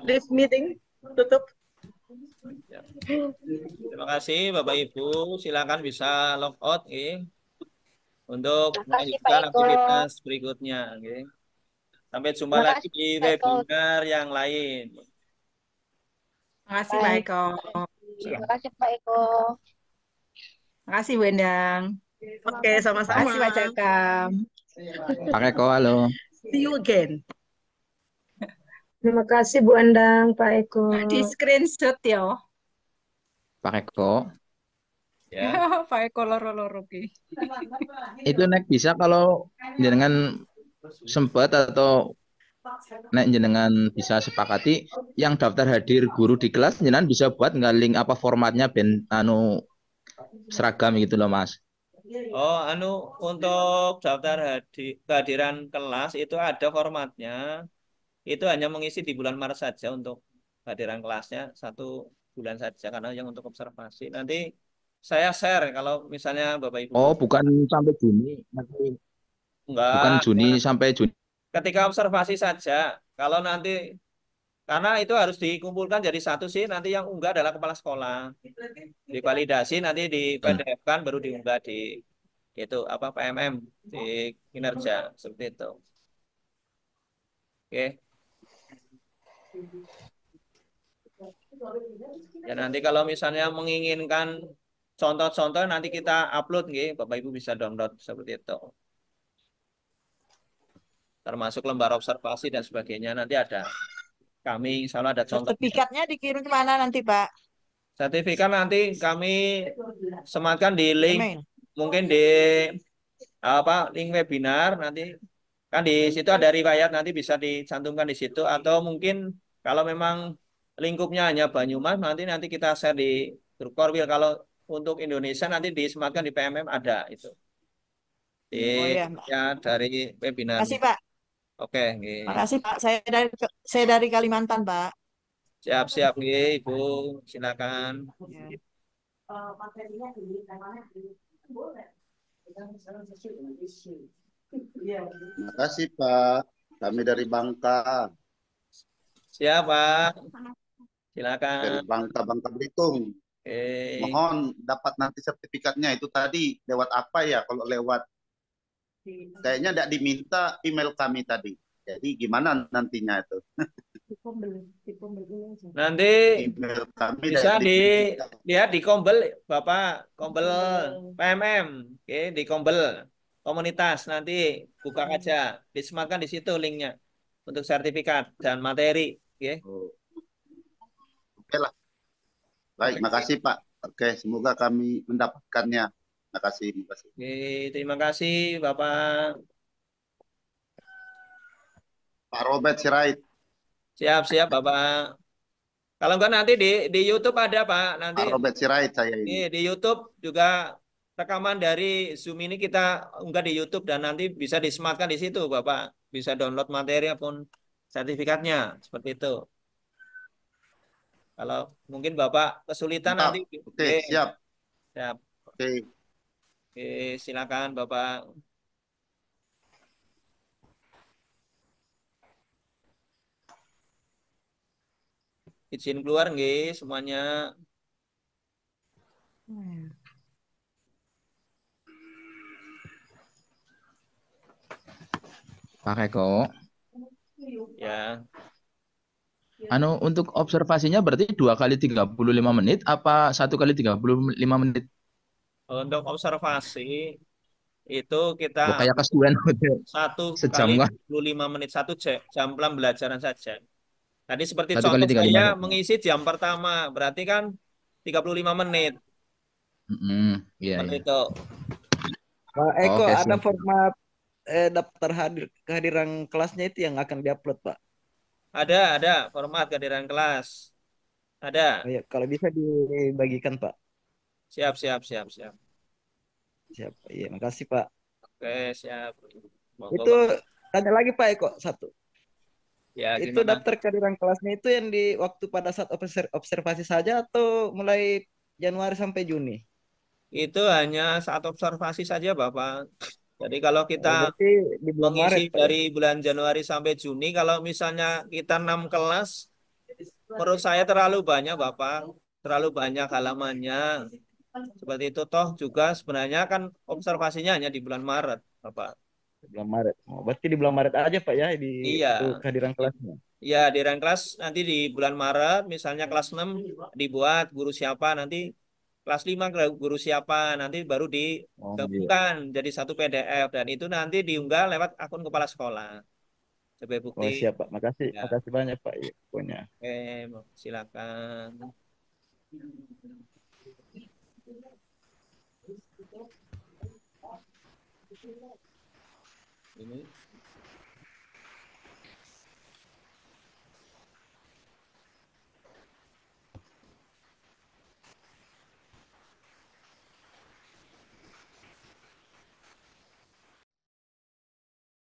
This meeting tutup. Terima kasih Bapak Ibu, silakan bisa log out. untuk Makasih Pak melanjutkan Eko. aktivitas berikutnya. Oke. Sampai jumpa lagi Makasih di Pak Eko. webinar yang lain. Makasih Pak Baik. Eko. Makasih Pak Eko. Makasih Bu Endang. Oke, sama-sama. Makasih Pak Cakam. Pak Eko, halo. See you again. Terima kasih Bu Endang, Pak Eko. Di screenshot ya. Pak Eko. Ya. Pak Eko loro-loro ki. Itu nek bisa kalau jenengan sempat atau nek jenengan bisa sepakati yang daftar hadir guru di kelas jenengan bisa buat nggak link apa formatnya ben anu seragam gitu loh Mas. Oh, untuk daftar kehadiran kelas itu ada formatnya. Itu hanya mengisi di bulan Maret saja untuk kehadiran kelasnya 1 bulan saja karena yang untuk observasi. Nanti saya share kalau misalnya Bapak Ibu. Oh, bukan sampai Juni. Nanti enggak. Bukan Juni sampai Juni. Ketika observasi saja. Kalau nanti karena itu harus dikumpulkan jadi satu sih, nanti yang unggah adalah kepala sekolah. Divalidasi nanti di PDF-kan baru diunggah di itu apa PMM di kinerja seperti itu. Oke. Ya nanti kalau misalnya menginginkan contoh-contoh nanti kita upload nggih, Bapak Ibu bisa download seperti itu. Termasuk lembar observasi dan sebagainya nanti ada. Kami insya Allah ada contoh. Sertifikatnya dikirim kemana nanti Pak? Sertifikat nanti kami sematkan di link, Email. mungkin di link webinar nanti kan di situ ada riwayat nanti bisa dicantumkan di situ atau mungkin kalau memang lingkupnya hanya Banyumas nanti kita share di grup Korwil. Kalau untuk Indonesia nanti disematkan di PMM ada itu. Ya dari webinar. Makasih Pak. Oke, Makasih Pak. Saya dari Kalimantan Pak. Siap Ibu, silakan. Terima kasih Pak. Kami dari Bangka. Siapa? Silakan. Dari Bangka Belitung. Mohon dapat nanti sertifikatnya itu tadi lewat apa ya? Kalau lewat kayaknya tidak diminta email kami tadi. Jadi gimana nantinya itu? Nanti bisa dilihat di Kombel, Bapak, Kombel PMM, oke, di Kombel komunitas nanti buka aja, disematkan di situ linknya untuk sertifikat dan materi, oke. Oke lah. Baik, makasih Pak. Oke, semoga kami mendapatkannya. Makasih. Oke, terima kasih Bapak. Pak Robert Sirait. Siap Bapak. Kalau enggak nanti di YouTube ada Pak. Nanti Pak Robert Sirait saya ini. Di YouTube juga rekaman dari Zoom ini kita unggah di YouTube dan nanti bisa disematkan di situ Bapak. Bisa download materi maupun sertifikatnya seperti itu. Kalau mungkin Bapak kesulitan nanti. Oke, siap. Siap. Oke, silakan Bapak. Izin keluar nggih semuanya. Pak Eko. Ya. Untuk observasinya berarti 2 kali 35 menit apa 1 kali 35 menit? Untuk observasi itu kita kayak kesuwen 1 sejam kali kan? 25 menit 1 jam pembelajaran saja. Tadi seperti 1 contoh kali 35 saya menit. mengisi jam pertama, berarti kan 35 menit. Iya. Itu. Pak Eko, Oke, ada siap. format daftar kehadiran kelasnya itu yang akan diupload, Pak. Ada format kehadiran kelas. Ada. Oh, ya, kalau bisa dibagikan, Pak. Siap. Siap. Iya, makasih, Pak. Oke, siap. Itu tanya lagi, Pak Eko, satu. Ya, itu gimana? daftar kehadiran kelasnya itu yang di waktu pada saat observasi saja atau mulai Januari sampai Juni? Itu hanya saat observasi saja, Bapak. Jadi kalau kita di bulan mengisi Maret, Pak, dari bulan Januari sampai Juni, kalau misalnya kita 6 kelas, menurut saya terlalu banyak, Bapak. Terlalu banyak halamannya. Seperti itu toh juga sebenarnya kan observasinya hanya di bulan Maret, Bapak. Bulan Maret. Oh, berarti di bulan Maret aja Pak ya di Iya. untuk kehadiran kelasnya. Ya, di rank kelas nanti di bulan Maret, misalnya kelas 6 dibuat guru siapa, nanti kelas 5 guru siapa, nanti baru Oh, iya. digabungkan jadi satu PDF, dan itu nanti diunggah lewat akun kepala sekolah sebagai bukti. Oh, siap Pak. Makasih. Ya. Makasih banyak Pak. Ya, pokoknya. Oke, silakan. Ini